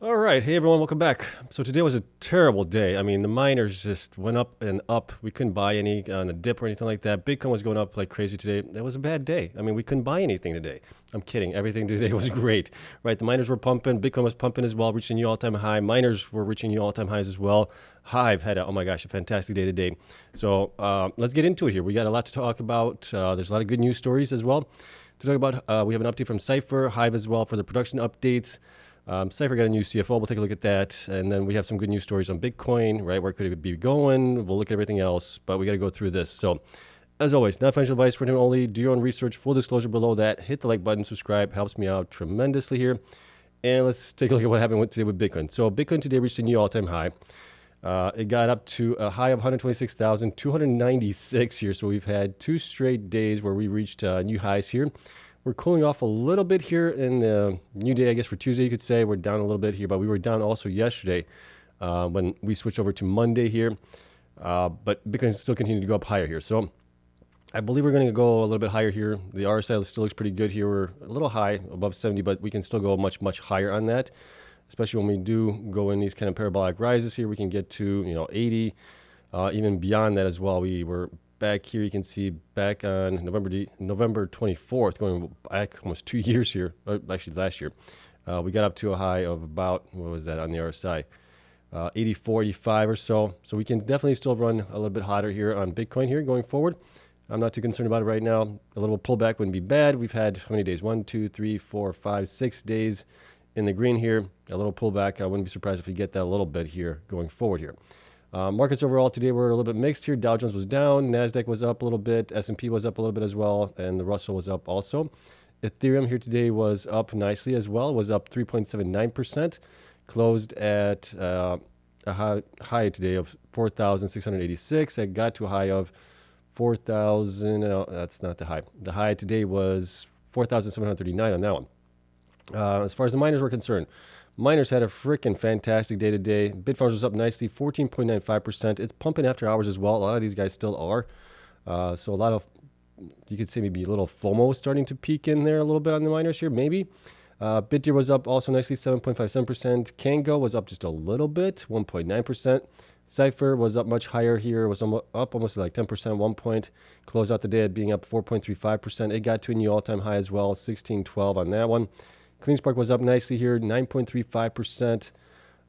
All right. Hey, everyone. Welcome back. So today was a terrible day. I mean, the miners just went up and up. We couldn't buy any on the dip or anything like that. Bitcoin was going up like crazy today. It was a bad day. I mean, we couldn't buy anything today. I'm kidding. Everything today was great, right? The miners were pumping. Bitcoin was pumping as well, reaching new all-time high. Miners were reaching new all-time highs as well. Hive had oh my gosh, a fantastic day today. So let's get into it here. We got a lot to talk about. There's a lot of good news stories as well to talk about. We have an update from Cipher, Hive as well for the production updates. Cipher got a new CFO. We'll take a look at that. And then we have some good news stories on Bitcoin, right? Where could it be going? We'll look at everything else, but we got to go through this. So, as always, not financial advice for him only. Do your own research. Full disclosure below that. Hit the like button, subscribe. Helps me out tremendously here. And let's take a look at what happened today with Bitcoin. So, Bitcoin today reached a new all-time high. It got up to a high of 126,296 here. So, we've had 2 straight days where we reached new highs here. We're cooling off a little bit here in the new day, I guess, for Tuesday, you could say. We're down a little bit here, but we were down also yesterday when we switched over to Monday here. But Bitcoin still continued to go up higher here. So I believe we're going to go a little bit higher here. The RSI still looks pretty good here. We're a little high, above 70, but we can still go much, much higher on that, especially when we do go in these kind of parabolic rises here. We can get to, 80, even beyond that as well. We were back here, you can see back on November 24th, going back almost 2 years here, or actually last year, we got up to a high of about, what was that on the RSI? 84, 85 or so. So we can definitely still run a little bit hotter here on Bitcoin here going forward. I'm not too concerned about it right now. A little pullback wouldn't be bad. We've had how many days? 1, 2, 3, 4, 5, 6 days in the green here. A little pullback. I wouldn't be surprised if we get that a little bit here going forward here. Markets overall today were a little bit mixed here. Dow Jones was down, NASDAQ was up a little bit, S&P was up a little bit as well, and the Russell was up also. Ethereum here today was up nicely as well. It was up 3.79%, closed at a high today of 4,686. It got to a high of 4,000. No, that's not the high. The high today was 4,739 on that one. As far as the miners were concerned, miners had a freaking fantastic day today. Bitfarms was up nicely, 14.95%. It's pumping after hours as well. A lot of these guys still are. So a lot of, you could say maybe a little FOMO starting to peak in there a little bit on the miners here, maybe. BitTier was up also nicely, 7.57%. Kango was up just a little bit, 1.9%. Cipher was up much higher here, was up almost like 10% at one point. Closed out the day at being up 4.35%. It got to a new all-time high as well, 16.12 on that one. Cleanspark was up nicely here, 9.35%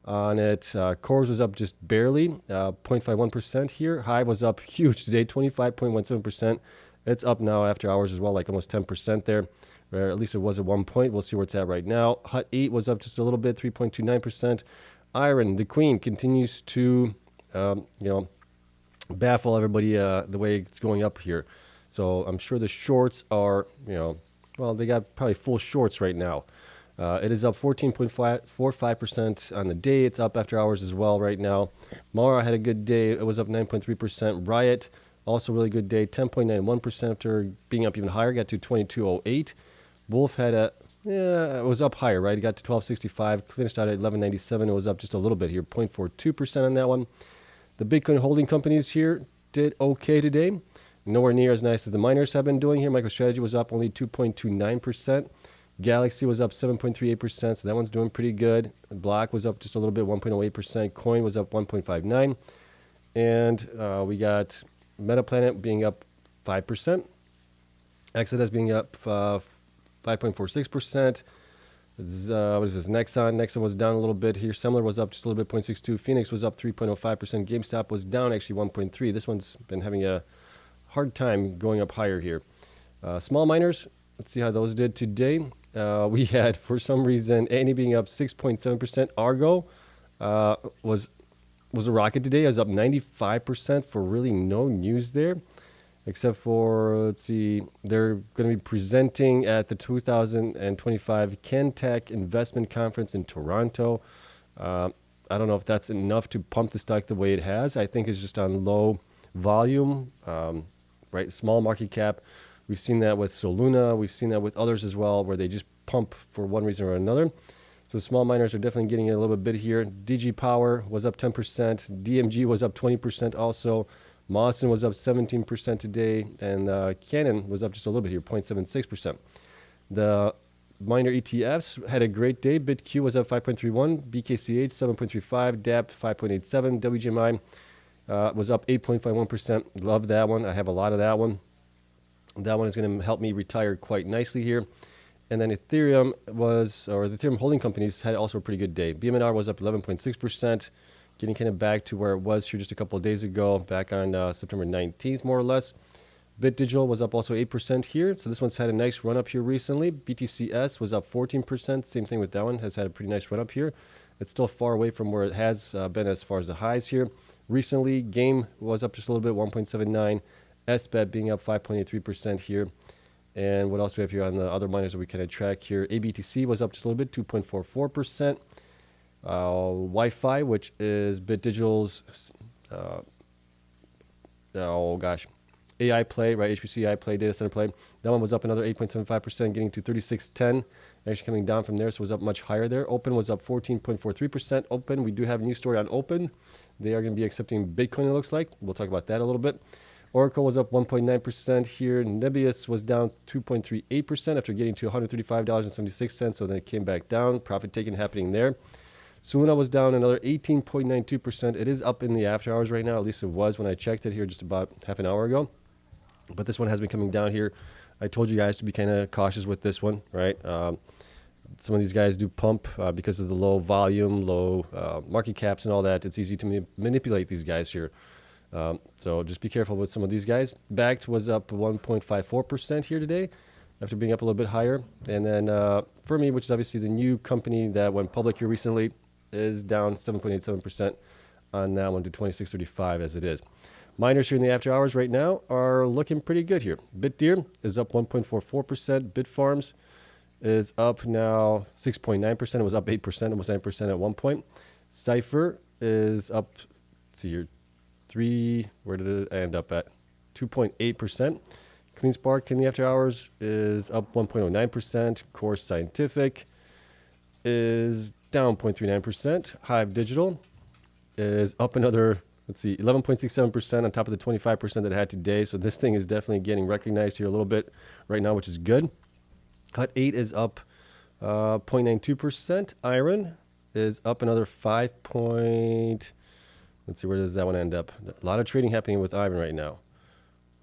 on it. CORZ was up just barely, 0.51% here. Hive was up huge today, 25.17%. It's up now after hours as well, like almost 10% there. Or at least it was at one point. We'll see where it's at right now. HUT8 was up just a little bit, 3.29%. IREN, the queen, continues to, baffle everybody the way it's going up here. So I'm sure the shorts are, well, they got probably full shorts right now. It is up 14.45% on the day. It's up after hours as well right now. Mara had a good day. It was up 9.3%. Riot, also really good day, 10.91% after being up even higher. Got to 22.08. Wolf had it was up higher, right? It got to 12.65. Finished out at 11.97. It was up just a little bit here, 0.42% on that one. The Bitcoin holding companies here did okay today. Nowhere near as nice as the miners have been doing here. MicroStrategy was up only 2.29%. Galaxy was up 7.38%, so that one's doing pretty good. Block was up just a little bit, 1.08%. Coin was up 1.59%. And we got Metaplanet being up 5%. Exodus being up 5.46%. What is this? Nexon was down a little bit here. Semler was up just a little bit, 0.62. Phoenix was up 3.05%. GameStop was down actually 1.3%. This one's been having a hard time going up higher here. Small miners, let's see how those did today. We had, for some reason, Annie being up 6.7%. Argo was a rocket today. It was up 95% for really no news there, except for, let's see, they're going to be presenting at the 2025 Kentech Investment Conference in Toronto. I don't know if that's enough to pump the stock the way it has. I think it's just on low volume, right? Small market cap. We've seen that with Soluna. We've seen that with others as well, where they just pump for one reason or another. So small miners are definitely getting a little bit here. DG Power was up 10%. DMG was up 20% also. Mawson was up 17% today. And Canon was up just a little bit here, 0.76%. The Miner ETFs had a great day. BitQ was up 5.31, BKCH 7.35, DAP 5.87, WGMI was up 8.51%. Love that one. I have a lot of that one. That one is going to help me retire quite nicely here. And then Ethereum the Ethereum holding companies had also a pretty good day. BMNR was up 11.6%, getting kind of back to where it was here just a couple of days ago, back on September 19th, more or less. BitDigital was up also 8% here. So this one's had a nice run up here recently. BTCS was up 14%. Same thing with that one, has had a pretty nice run up here. It's still far away from where it has been as far as the highs here. Recently, Game was up just a little bit, 1.79. SBET being up 5.83% here. And what else do we have here on the other miners that we kind of track here? ABTC was up just a little bit, 2.44%. Wi-Fi, which is BitDigital's, AI play, right? HPC AI play, data center play. That one was up another 8.75%, getting to 3610. Actually coming down from there, so it was up much higher there. Open was up 14.43%. Open, we do have a new story on Open. They are going to be accepting Bitcoin, it looks like. We'll talk about that a little bit. Oracle was up 1.9% here. Nebius was down 2.38% after getting to $135.76, so then it came back down. Profit taking happening there. Soluna was down another 18.92%. It is up in the after hours right now. At least it was when I checked it here just about half an hour ago. But this one has been coming down here. I told you guys to be kind of cautious with this one, right? Some of these guys do pump because of the low volume, low market caps and all that. It's easy to manipulate these guys here. So just be careful with some of these guys. Backed was up 1.54% here today after being up a little bit higher. And then Fermi, which is obviously the new company that went public here recently, is down 7.87% on that one to 26.35 as it is. Miners here in the after hours right now are looking pretty good here. BitDeer is up 1.44%. Bitfarms is up now 6.9%. It was up 8%. Almost 9% at one point. Cipher is up, let's see here, where did it end up at? 2.8%. Cleanspark in the after hours is up 1.09%. CORZ Scientific is down 0.39%. Hive Digital is up another, 11.67% on top of the 25% that it had today. So this thing is definitely getting recognized here a little bit right now, which is good. Hut 8 is up 0.92%. IREN is up another 5. Let's see, where does that one end up? A lot of trading happening with IREN right now.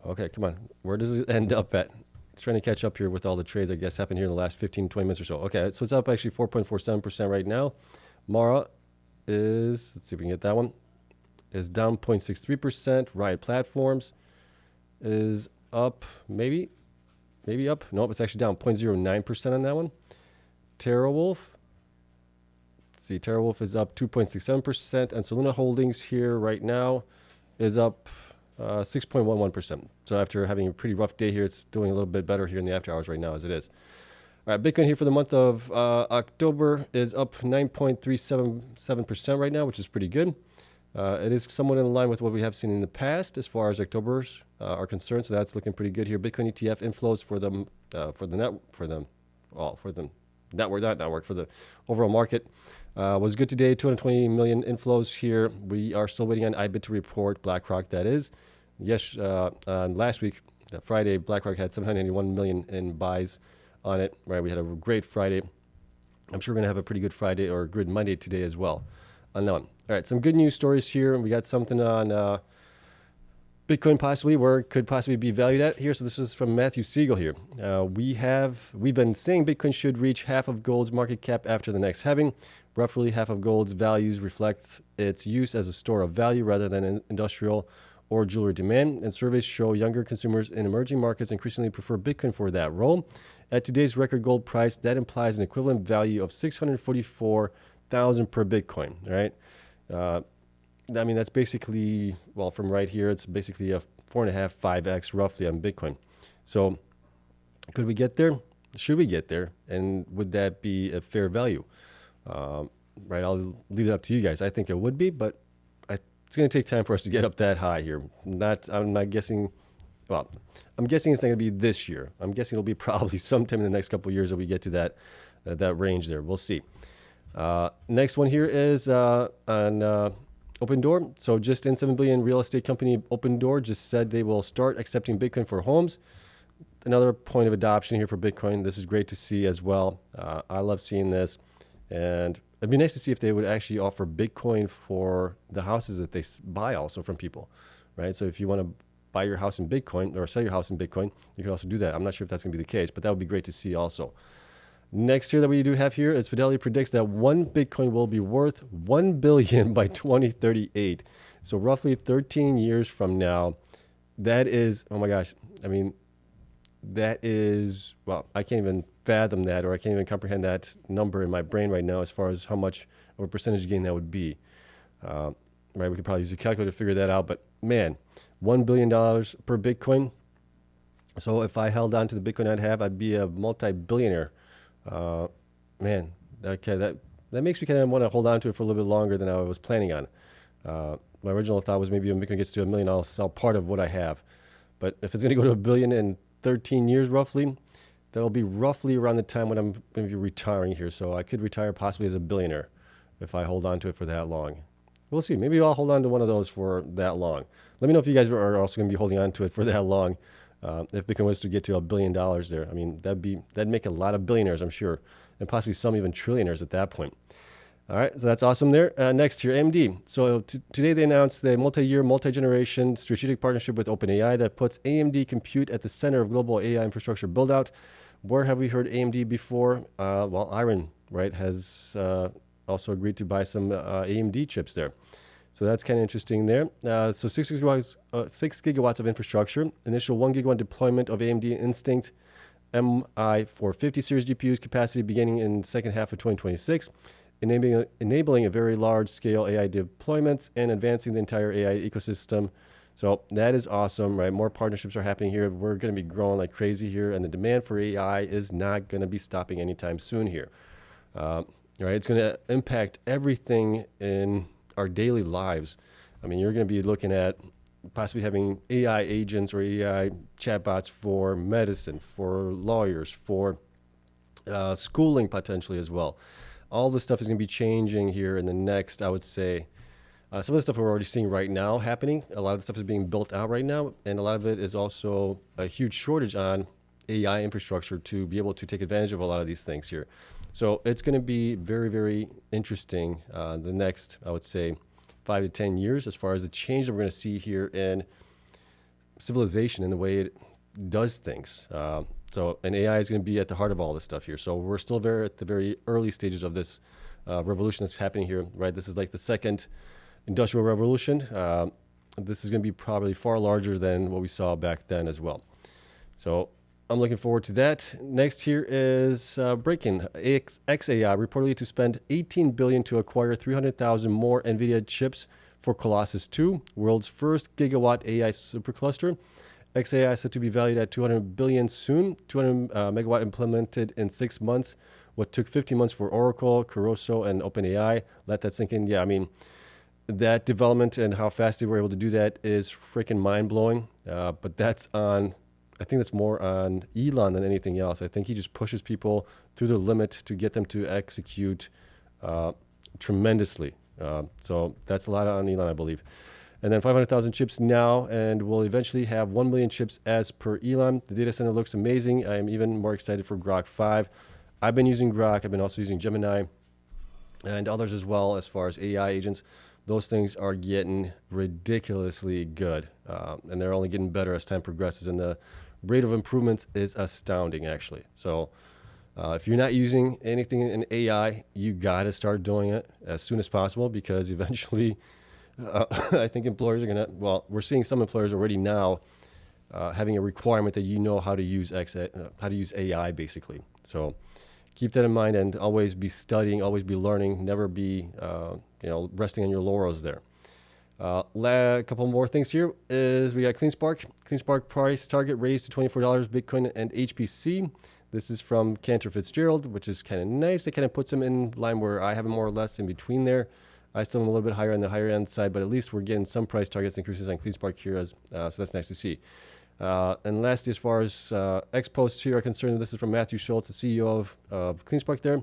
Okay, come on. Where does it end up at? It's trying to catch up here with all the trades, I guess, happened here in the last 15, 20 minutes or so. Okay, so it's up actually 4.47% right now. Mara is, let's see if we can get that one, is down 0.63%. Riot Platforms is up, maybe up. Nope, it's actually down 0.09% on that one. TerraWolf. Let's see, TerraWolf is up 2.67%. And Soluna Holdings here right now is up 6.11%. So after having a pretty rough day here, it's doing a little bit better here in the after hours right now as it is. All right, Bitcoin here for the month of October is up 9.377% right now, which is pretty good. It is somewhat in line with what we have seen in the past as far as Octobers are concerned, so that's looking pretty good here. Bitcoin ETF inflows for the overall market was good today. 220 million inflows here. We are still waiting on IBIT to report. BlackRock, that is. Yes, last week, Friday, BlackRock had 791 million in buys on it. Right, we had a great Friday. I'm sure we're gonna have a pretty good Friday or a good Monday today as well. On that one. All right, some good news stories here. We got something on Bitcoin possibly, where it could possibly be valued at here. So this is from Matthew Siegel here. We've been saying Bitcoin should reach half of gold's market cap after the next halving. Roughly half of gold's values reflects its use as a store of value rather than an industrial or jewelry demand. And surveys show younger consumers in emerging markets increasingly prefer Bitcoin for that role. At today's record gold price, that implies an equivalent value of $644,000 per Bitcoin, right? I mean, that's basically, well, from right here, it's basically a 4.5, 5x roughly on Bitcoin. So could we get there? Should we get there? And would that be a fair value? Right, I'll leave it up to you guys. I think it would be, but it's going to take time for us to get up that high here. I'm not guessing, well, I'm guessing it's not going to be this year. I'm guessing it'll be probably sometime in the next couple of years that we get to that range there. We'll see. Next one here is on Open Door. So just in 7 billion real estate company Open Door just said they will start accepting Bitcoin for homes. another point of adoption here for Bitcoin. This is great to see as well. I love seeing this, and it'd be nice to see if they would actually offer Bitcoin for the houses that they buy also from people, right? So if you want to buy your house in Bitcoin or sell your house in Bitcoin, you can also do that. I'm not sure if that's going to be the case, but that would be great to see also. Next here that we do have here is Fidelity predicts that one Bitcoin will be worth 1 billion by 2038. So roughly 13 years from now. That is, oh my gosh, I mean, that is, well, I can't even fathom that, or I can't even comprehend that number in my brain right now as far as how much of a percentage gain that would be. Right, we could probably use a calculator to figure that out, but man, $1 billion per Bitcoin. So if I held on to the Bitcoin I'd be a multi-billionaire. Man, okay, that makes me kind of want to hold on to it for a little bit longer than I was planning on. My original thought was maybe when Bitcoin gets to $1 million, I'll sell part of what I have. But if it's going to go to $1 billion in 13 years roughly, that'll be roughly around the time when I'm going to be retiring here. So I could retire possibly as a billionaire if I hold on to it for that long. We'll see. Maybe I'll hold on to one of those for that long. Let me know if you guys are also going to be holding on to it for that long. If Bitcoin was to get to $1 billion there, I mean, that'd make a lot of billionaires, I'm sure, and possibly some even trillionaires at that point. All right, so that's awesome there. Next here, AMD. So today they announced the multi-year, multi-generation strategic partnership with OpenAI that puts AMD compute at the center of global AI infrastructure build-out. Where have we heard AMD before? Well, IREN, right, has also agreed to buy some AMD chips there. So that's kind of interesting there. So 6 gigawatts of infrastructure, initial 1 gigawatt deployment of AMD Instinct MI450 series GPUs capacity beginning in the second half of 2026. Enabling a very large-scale AI deployments and advancing the entire AI ecosystem. So that is awesome, right? More partnerships are happening here. We're going to be growing like crazy here, and the demand for AI is not going to be stopping anytime soon here. Right? It's going to impact everything in our daily lives. I mean, you're going to be looking at possibly having AI agents or AI chatbots for medicine, for lawyers, for schooling potentially as well. All this stuff is going to be changing here in the next, I would say, some of the stuff we're already seeing right now happening. A lot of the stuff is being built out right now, and a lot of it is also a huge shortage on AI infrastructure to be able to take advantage of a lot of these things here. So it's going to be very, very interesting the next, I would say, 5 to 10 years as far as the change that we're going to see here in civilization and the way it does things. And AI is going to be at the heart of all this stuff here. So we're still at the very early stages of this revolution that's happening here, right? This is like the second industrial revolution. This is going to be probably far larger than what we saw back then as well. So I'm looking forward to that. Next here is breaking. XAI reportedly to spend $18 billion to acquire 300,000 more NVIDIA chips for Colossus 2, world's first gigawatt AI supercluster. XAI is said to be valued at $200 billion soon, 200 megawatt implemented in 6 months. What took 15 months for Oracle, CORZ, and OpenAI. Let that sink in. Yeah, I mean, that development and how fast they were able to do that is freaking mind-blowing. But that's on, I think that's more on Elon than anything else. I think he just pushes people through the limit to get them to execute tremendously. So that's a lot on Elon, I believe. And then 500,000 chips now, and we'll eventually have 1 million chips as per Elon. The data center looks amazing. I am even more excited for Grok 5. I've been using Grok. I've been also using Gemini and others as well as far as AI agents. Those things are getting ridiculously good, and they're only getting better as time progresses, and the rate of improvements is astounding, actually. So if you're not using anything in AI, you got to start doing it as soon as possible, because eventually I think employers are going to, well, we're seeing some employers already now having a requirement that you know how to use AI, basically. So keep that in mind, and always be studying, always be learning, never be resting on your laurels there. A couple more things here is we got Cleanspark. Cleanspark price target raised to $24 Bitcoin and HPC. This is from Cantor Fitzgerald, which is kind of nice. It kind of puts them in line where I have them more or less in between there. I still am a little bit higher on the higher end side, but at least we're getting some price targets increases on Cleanspark here, so that's nice to see. And lastly, as far as X posts here are concerned, this is from Matthew Schultz, the CEO of Cleanspark there.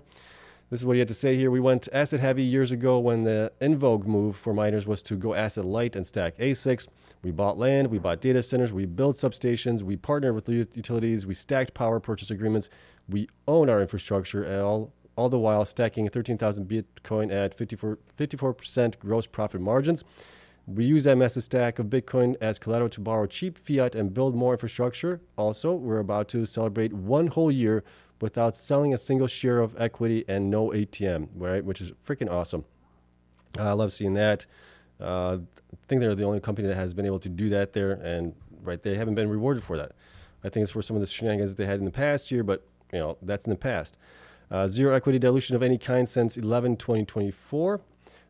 This is what he had to say here. We went asset heavy years ago when the in vogue move for miners was to go asset light and stack ASICs. We bought land, we bought data centers, we built substations, we partnered with utilities, we stacked power purchase agreements, we own our infrastructure, and all the while stacking 13,000 Bitcoin at 54% gross profit margins. We use that massive stack of Bitcoin as collateral to borrow cheap fiat and build more infrastructure. Also, we're about to celebrate 1 whole year without selling a single share of equity and no ATM, right? Which is freaking awesome. I love seeing that. I think they're the only company that has been able to do that there, and right, they haven't been rewarded for that. I think it's for some of the shenanigans they had in the past year, but you know, that's in the past. Zero equity dilution of any kind since 11/2024.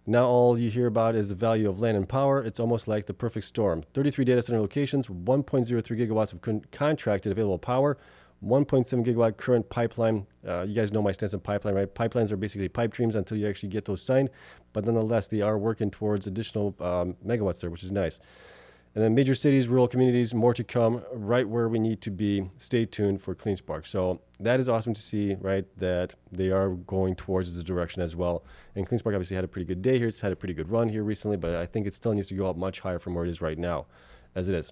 Now all you hear about is the value of land and power. It's almost like the perfect storm. 33 data center locations, 1.03 gigawatts of contracted available power, 1.7 gigawatt current pipeline. You guys know my stance on pipeline, right? Pipelines are basically pipe dreams until you actually get those signed. But nonetheless, they are working towards additional megawatts there, which is nice. And then major cities, rural communities, more to come, right where we need to be. Stay tuned for Cleanspark. So that is awesome to see, right, that they are going towards this direction as well. And Cleanspark obviously had a pretty good day here. It's had a pretty good run here recently, but I think it still needs to go up much higher from where it is right now, as it is.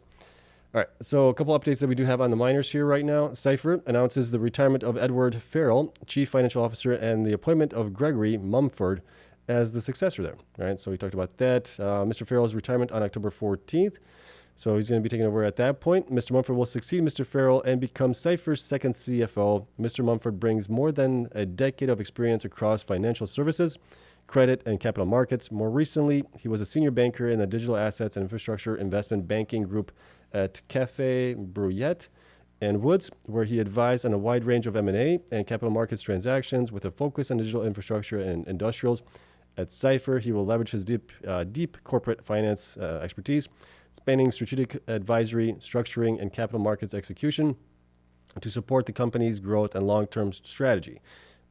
All right, so a couple updates that we do have on the miners here right now. Cipher announces the retirement of Edward Farrell, Chief Financial Officer, and the appointment of Gregory Mumford as the successor there. All right, so we talked about that. Mr. Farrell's retirement on October 14th. So he's going to be taking over at that point. Mr. Mumford will succeed Mr. Farrell and become Cipher's second CFO. Mr. Mumford brings more than a decade of experience across financial services, credit, and capital markets. More recently, he was a senior banker in the digital assets and infrastructure investment banking group at Cafe Bruyette and Woods, where he advised on a wide range of M&A and capital markets transactions with a focus on digital infrastructure and industrials. At Cipher, he will leverage his deep corporate finance expertise, spanning strategic advisory, structuring, and capital markets execution to support the company's growth and long-term strategy.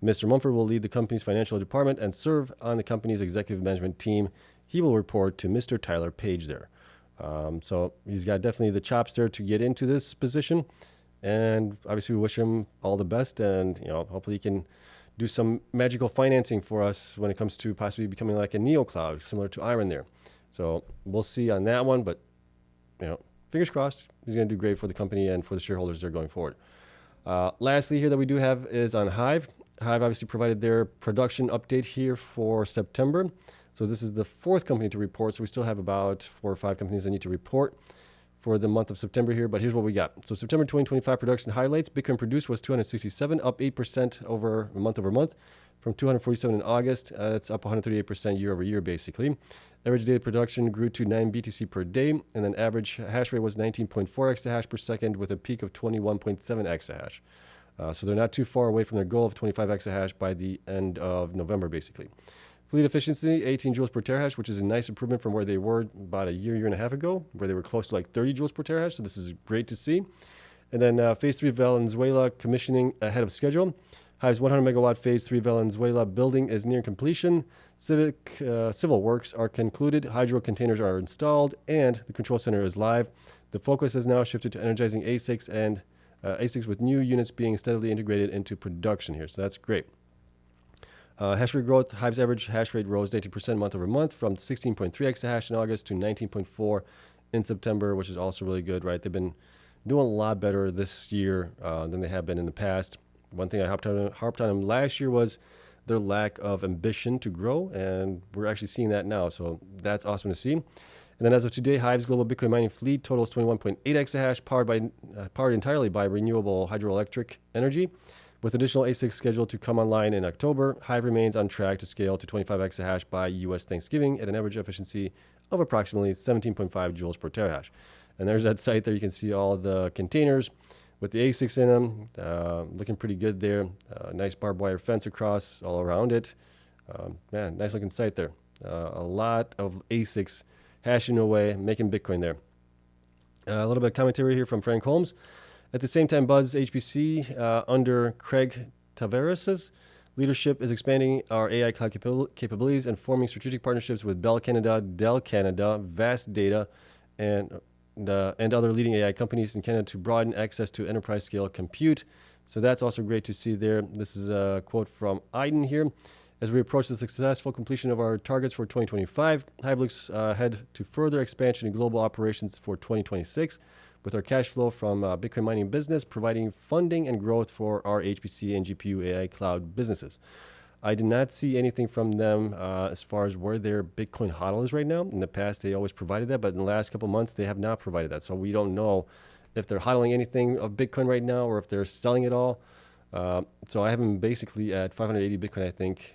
Mr. Mumford will lead the company's financial department and serve on the company's executive management team. He will report to Mr. Tyler Page there. So he's got definitely the chops there to get into this position. And obviously we wish him all the best, and you know, hopefully he can do some magical financing for us when it comes to possibly becoming like a neocloud, similar to IREN there. So we'll see on that one, but you know, fingers crossed, he's going to do great for the company and for the shareholders there going forward. Lastly here that we do have is on HIVE. HIVE obviously provided their production update here for September. So this is the 4th company to report. So we still have about 4 or 5 companies that need to report for the month of September here, but here's what we got. So September 2025 production highlights. Bitcoin produced was 267, up 8% over month from 247 in August. It's up 138% year over year, basically. Average daily production grew to 9 BTC per day, and then average hash rate was 19.4 exahash per second with a peak of 21.7 exahash. So they're not too far away from their goal of 25 exahash by the end of November, basically. Fleet efficiency, 18 joules per terahash, which is a nice improvement from where they were about a year and a half ago, where they were close to like 30 joules per terahash. So this is great to see. And then Phase 3 Valenzuela commissioning ahead of schedule. HIVE's 100 megawatt Phase 3 Valenzuela building is near completion. Civil works are concluded. Hydro containers are installed, and the control center is live. The focus has now shifted to energizing ASICs and ASICs with new units being steadily integrated into production here. So that's great. Hash rate growth. HIVE's average hash rate rose 18% month over month from 16.3 exahash in August to 19.4 in September, which is also really good, right? They've been doing a lot better this year than they have been in the past. One thing I harped on them last year was their lack of ambition to grow, and we're actually seeing that now. So that's awesome to see. And then as of today, HIVE's global Bitcoin mining fleet totals 21.8 exahash, powered entirely by renewable hydroelectric energy. With additional ASICs scheduled to come online in October, HIVE remains on track to scale to 25 exahash by U.S. Thanksgiving at an average efficiency of approximately 17.5 joules per terahash. And there's that site there. You can see all the containers with the ASICs in them, looking pretty good there. Nice barbed wire fence across all around it. Man, nice looking site there. A lot of ASICs hashing away, making Bitcoin there. A little bit of commentary here from Frank Holmes. At the same time, Buzz HPC, under Craig Tavares' leadership, is expanding our AI cloud capabilities and forming strategic partnerships with Bell Canada, Dell Canada, Vast Data, and other leading AI companies in Canada to broaden access to enterprise-scale compute. So that's also great to see there. This is a quote from IREN here. As we approach the successful completion of our targets for 2025, HIVE looks ahead to further expansion in global operations for 2026, with our cash flow from Bitcoin mining business providing funding and growth for our HPC and GPU AI cloud businesses. I did not see anything from them as far as where their Bitcoin HODL is right now. In the past, they always provided that, but in the last couple of months, they have not provided that. So we don't know if they're HODLing anything of Bitcoin right now or if they're selling it all. So I have them basically at 580 Bitcoin, I think,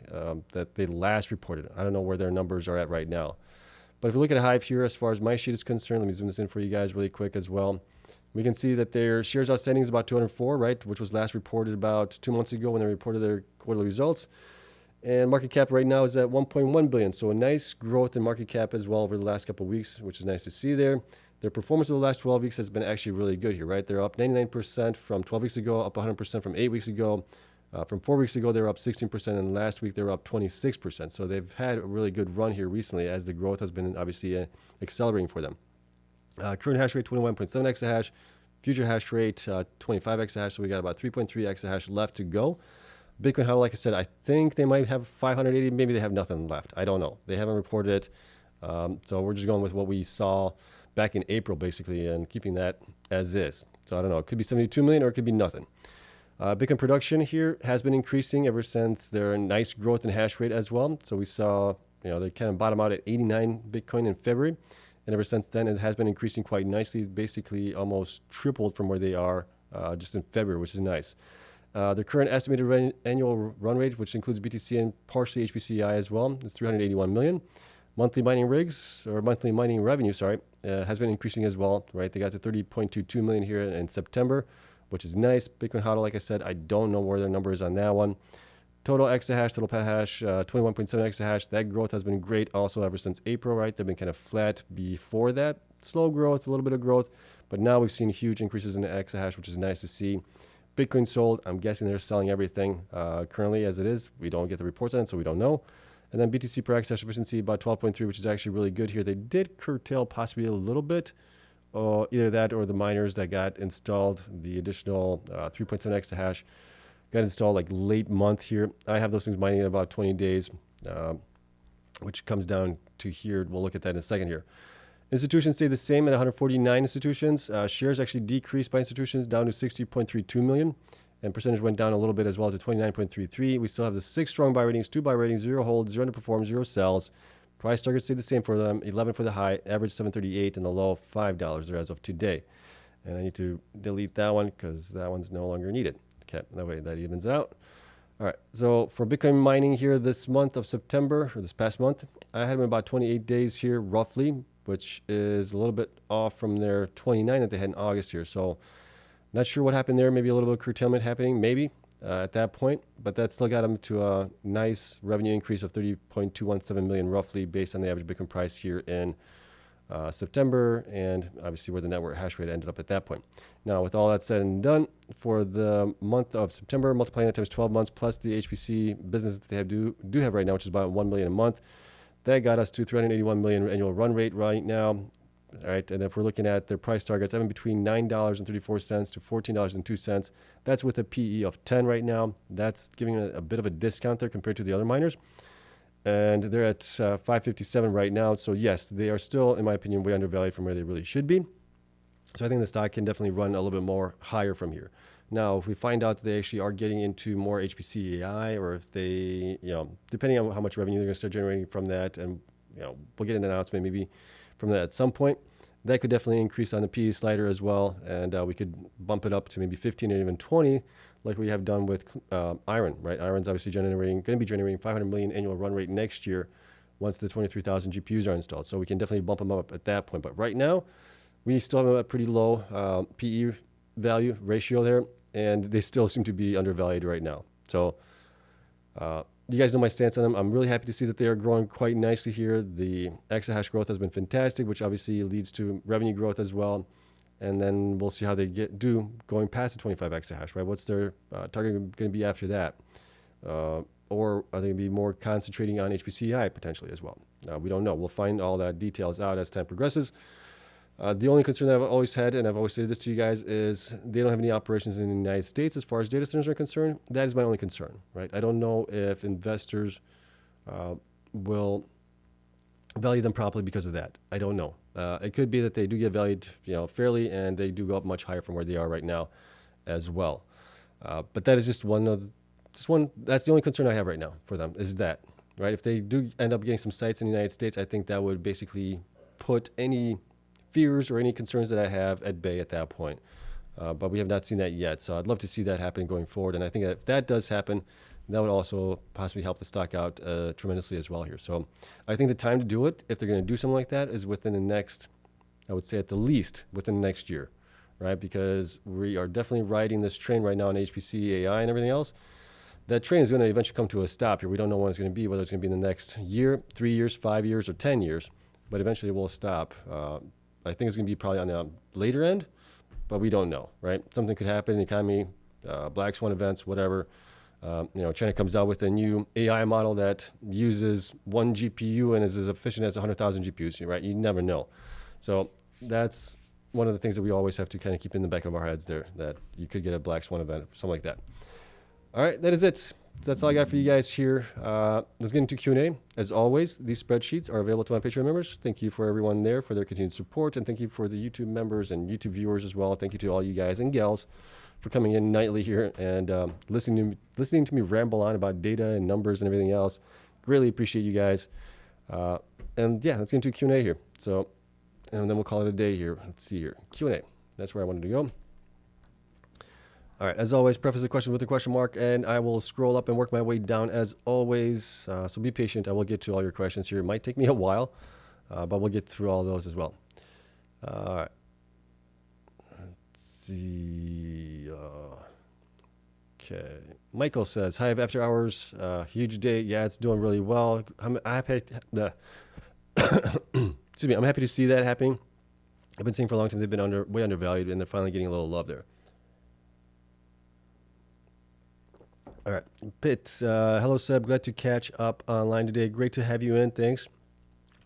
that they last reported. I don't know where their numbers are at right now. But if we look at HIVE here, as far as my sheet is concerned, let me zoom this in for you guys really quick as well. We can see that their shares outstanding is about 204, right, which was last reported about 2 months ago when they reported their quarterly results. And market cap right now is at 1.1 billion. So a nice growth in market cap as well over the last couple of weeks, which is nice to see there. Their performance over the last 12 weeks has been actually really good here, right? They're up 99% from 12 weeks ago, up 100% from 8 weeks ago. From 4 weeks ago, they're up 16%, and last week they were up 26%. So they've had a really good run here recently as the growth has been obviously accelerating for them. Current hash rate, 21.7 exahash. Future hash rate, 25 exahash. So we got about 3.3 exahash left to go. Bitcoin HODL, like I said, I think they might have 580. Maybe they have nothing left. I don't know. They haven't reported it. So we're just going with what we saw back in April, basically, and keeping that as is. So I don't know. It could be 72 million or it could be nothing. Bitcoin production here has been increasing ever since their nice growth in hash rate as well. So we saw, they kind of bottom out at 89 Bitcoin in February. And ever since then, it has been increasing quite nicely, basically almost tripled from where they are just in February, which is nice. Their current estimated annual run rate, which includes BTC and partially HPCI as well, is 381 million. Monthly mining revenue, has been increasing as well, right? They got to 30.22 million here in September, which is nice. Bitcoin HODL, like I said, I don't know where their number is on that one. Total exahash, total petahash, 21.7 exahash. That growth has been great also ever since April, right? They've been kind of flat before that. Slow growth, a little bit of growth, but now we've seen huge increases in the exahash, which is nice to see. Bitcoin sold, I'm guessing they're selling everything currently as it is. We don't get the reports on it, so we don't know. And then BTC per exahash efficiency about 12.3, which is actually really good here. They did curtail possibly a little bit, either that or the miners that got installed, the additional 3.7 exahash got installed like late month here. I have those things mining in about 20 days, which comes down to here. We'll look at that in a second here. Institutions stay the same at 149 institutions. Shares actually decreased by institutions down to 60.32 million. And percentage went down a little bit as well to 29.33. We still have the 6 strong buy ratings, 2 buy ratings, 0 holds, 0 underperforms, 0 sells. Price targets stay the same for them, 11 for the high, average 738, and the low $5 there as of today. And I need to delete that one because that one's no longer needed. Okay, that way that evens out. All right, so for Bitcoin mining here this month of September, or this past month, I had them about 28 days here roughly, which is a little bit off from their 29 that they had in August here. So not sure what happened there. Maybe a little bit of curtailment happening, maybe at that point. But that still got them to a nice revenue increase of 30.217 million roughly based on the average Bitcoin price here in September, and obviously where the network hash rate ended up at that point. Now, with all that said and done, for the month of September, multiplying that times 12 months plus the HPC business that they do have right now, which is about 1 million a month, that got us to 381 million annual run rate right now. All right, and if we're looking at their price targets, I'm in between $9.34 to $14.02. That's with a PE of 10 right now. That's giving a bit of a discount there compared to the other miners. And they're at 557 right now. So yes, they are still, in my opinion, way undervalued from where they really should be. So I think the stock can definitely run a little bit more higher from here. Now, if we find out that they actually are getting into more HPC AI, or if they, depending on how much revenue they're going to start generating from that, and we'll get an announcement maybe from that at some point, that could definitely increase on the PE slider as well, and we could bump it up to maybe 15 or even 20, like we have done with IREN, right? IREN's obviously going to be generating 500 million annual run rate next year once the 23,000 GPUs are installed. So we can definitely bump them up at that point. But right now, we still have a pretty low PE value ratio there, and they still seem to be undervalued right now. So you guys know my stance on them. I'm really happy to see that they are growing quite nicely here. The exahash growth has been fantastic, which obviously leads to revenue growth as well. And then we'll see how they do going past the 25 exahash, right? What's their target going to be after that? Or are they going to be more concentrating on HPCI potentially as well? We don't know. We'll find all that details out as time progresses. The only concern that I've always had, and I've always said this to you guys, is they don't have any operations in the United States as far as data centers are concerned. That is my only concern, right? I don't know if investors will value them properly because of that. I don't know. It could be that they do get valued, fairly, and they do go up much higher from where they are right now, as well. But that is just one. That's the only concern I have right now for them is that, right? If they do end up getting some sites in the United States, I think that would basically put any fears or any concerns that I have at bay at that point. But we have not seen that yet. So I'd love to see that happen going forward. And I think that if that does happen, that would also possibly help the stock out tremendously as well here. So I think the time to do it, if they're going to do something like that, is within the next, I would say at the least within the next year, right? Because we are definitely riding this train right now on HPC, AI, and everything else. That train is going to eventually come to a stop here. We don't know when it's going to be, whether it's going to be in the next year, 3 years, 5 years, or 10 years. But eventually it will stop. I think it's going to be probably on the later end, but we don't know, right? Something could happen in the economy, black swan events, whatever. China comes out with a new AI model that uses one GPU and is as efficient as 100,000 GPUs, right? You never know. So that's one of the things that we always have to kind of keep in the back of our heads there, that you could get a black swan event, something like that. All right, that is it. That's all I got for you guys here. Let's get into Q&A. As always, these spreadsheets are available to my Patreon members. Thank you for everyone there for their continued support, and thank you for the YouTube members and YouTube viewers as well. Thank you to all you guys and gals for coming in nightly here and listening to me ramble on about data and numbers and everything else. Greatly appreciate you guys. And yeah, let's get into Q&A here. So, and then we'll call it a day here. Let's see here. Q&A. That's where I wanted to go. All right, as always, preface the question with a question mark, and I will scroll up and work my way down as always. So be patient. I will get to all your questions here. It might take me a while, but we'll get through all those as well. All right. Let's see. Okay. Michael says, "Hive after hours, huge day. Yeah, it's doing really well. I'm happy. Excuse me. I'm happy to see that happening. I've been seeing for a long time they've been way undervalued, and they're finally getting a little love there." All right, Pitt, hello Seb, glad to catch up online today. Great to have you in, thanks.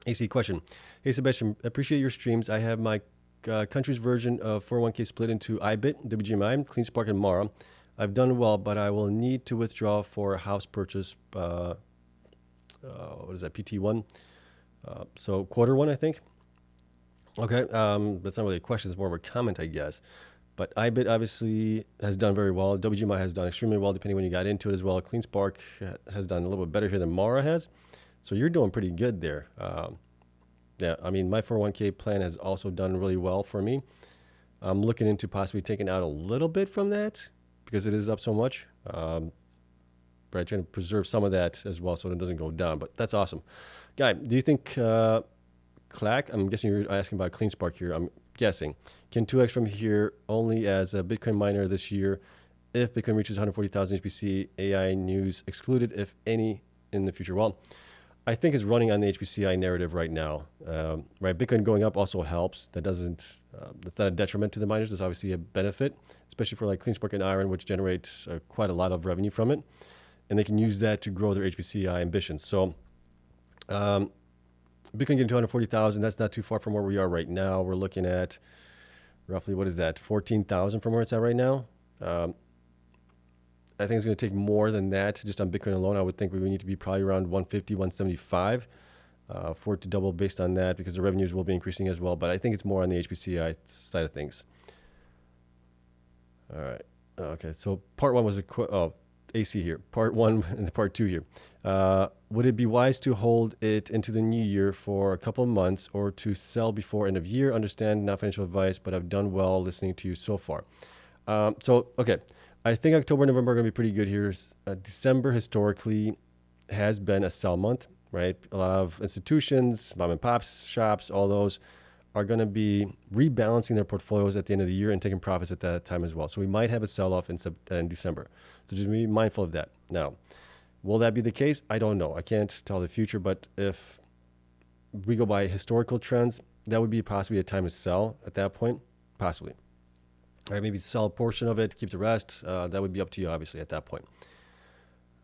AC question. Hey Sebastian, appreciate your streams. I have my country's version of 401k split into IBIT, WGMI, Cleanspark, and Mara. I've done well, but I will need to withdraw for a house purchase, what is that, PT1? So quarter one, I think. Okay, that's not really a question, it's more of a comment, I guess. But IBIT obviously has done very well. WGMI has done extremely well, depending when you got into it as well. Cleanspark has done a little bit better here than Mara has. So you're doing pretty good there. Yeah, I mean, my 401k plan has also done really well for me. I'm looking into possibly taking out a little bit from that because it is up so much. But I'm trying to preserve some of that as well so it doesn't go down. But that's awesome. Guy, do you think Clack, I'm guessing you're asking about Cleanspark here. I'm guessing, can 2x from here only as a Bitcoin miner this year if Bitcoin reaches 140,000 HPC, AI news excluded, if any, in the future? Well, I think it's running on the HPCI narrative right now. Right, Bitcoin going up also helps. That's not a detriment to the miners. There's obviously a benefit, especially for like Cleanspark and IREN, which generate quite a lot of revenue from it, and they can use that to grow their HPCI ambitions. So, Bitcoin getting 240,000, that's not too far from where we are right now. We're looking at roughly, what is that, 14,000 from where it's at right now. I think it's going to take more than that just on Bitcoin alone. I would think we would need to be probably around 150, 175 for it to double based on that, because the revenues will be increasing as well. But I think it's more on the HPCI side of things. All right. Okay, so part one was AC here. Part one and part two here. Would it be wise to hold it into the new year for a couple of months or to sell before end of year? Understand, not financial advice, but I've done well listening to you so far. Okay. I think October, November are going to be pretty good here. December historically has been a sell month, right? A lot of institutions, mom and pop shops, all those are going to be rebalancing their portfolios at the end of the year and taking profits at that time as well. So we might have a sell-off in December. So just be mindful of that. Now, will that be the case? I don't know. I can't tell the future, but if we go by historical trends, that would be possibly a time to sell at that point, possibly. All right, maybe sell a portion of it, keep the rest. That would be up to you, obviously, at that point.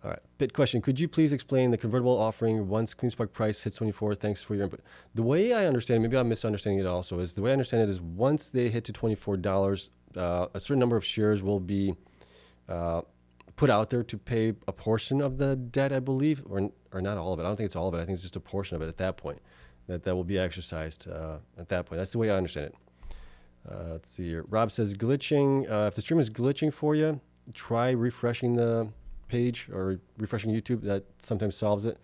All right. Bit question. Could you please explain the convertible offering once Cleanspark price hits 24? Thanks for your input. The way I understand, maybe I'm misunderstanding it also, is the way I understand it is once they hit to $24, a certain number of shares will be put out there to pay a portion of the debt, I believe, or not all of it. I don't think it's all of it. I think it's just a portion of it at that point that will be exercised at that point. That's the way I understand it. Let's see here. Rob says glitching. If the stream is glitching for you, try refreshing the page or refreshing YouTube. That sometimes solves it.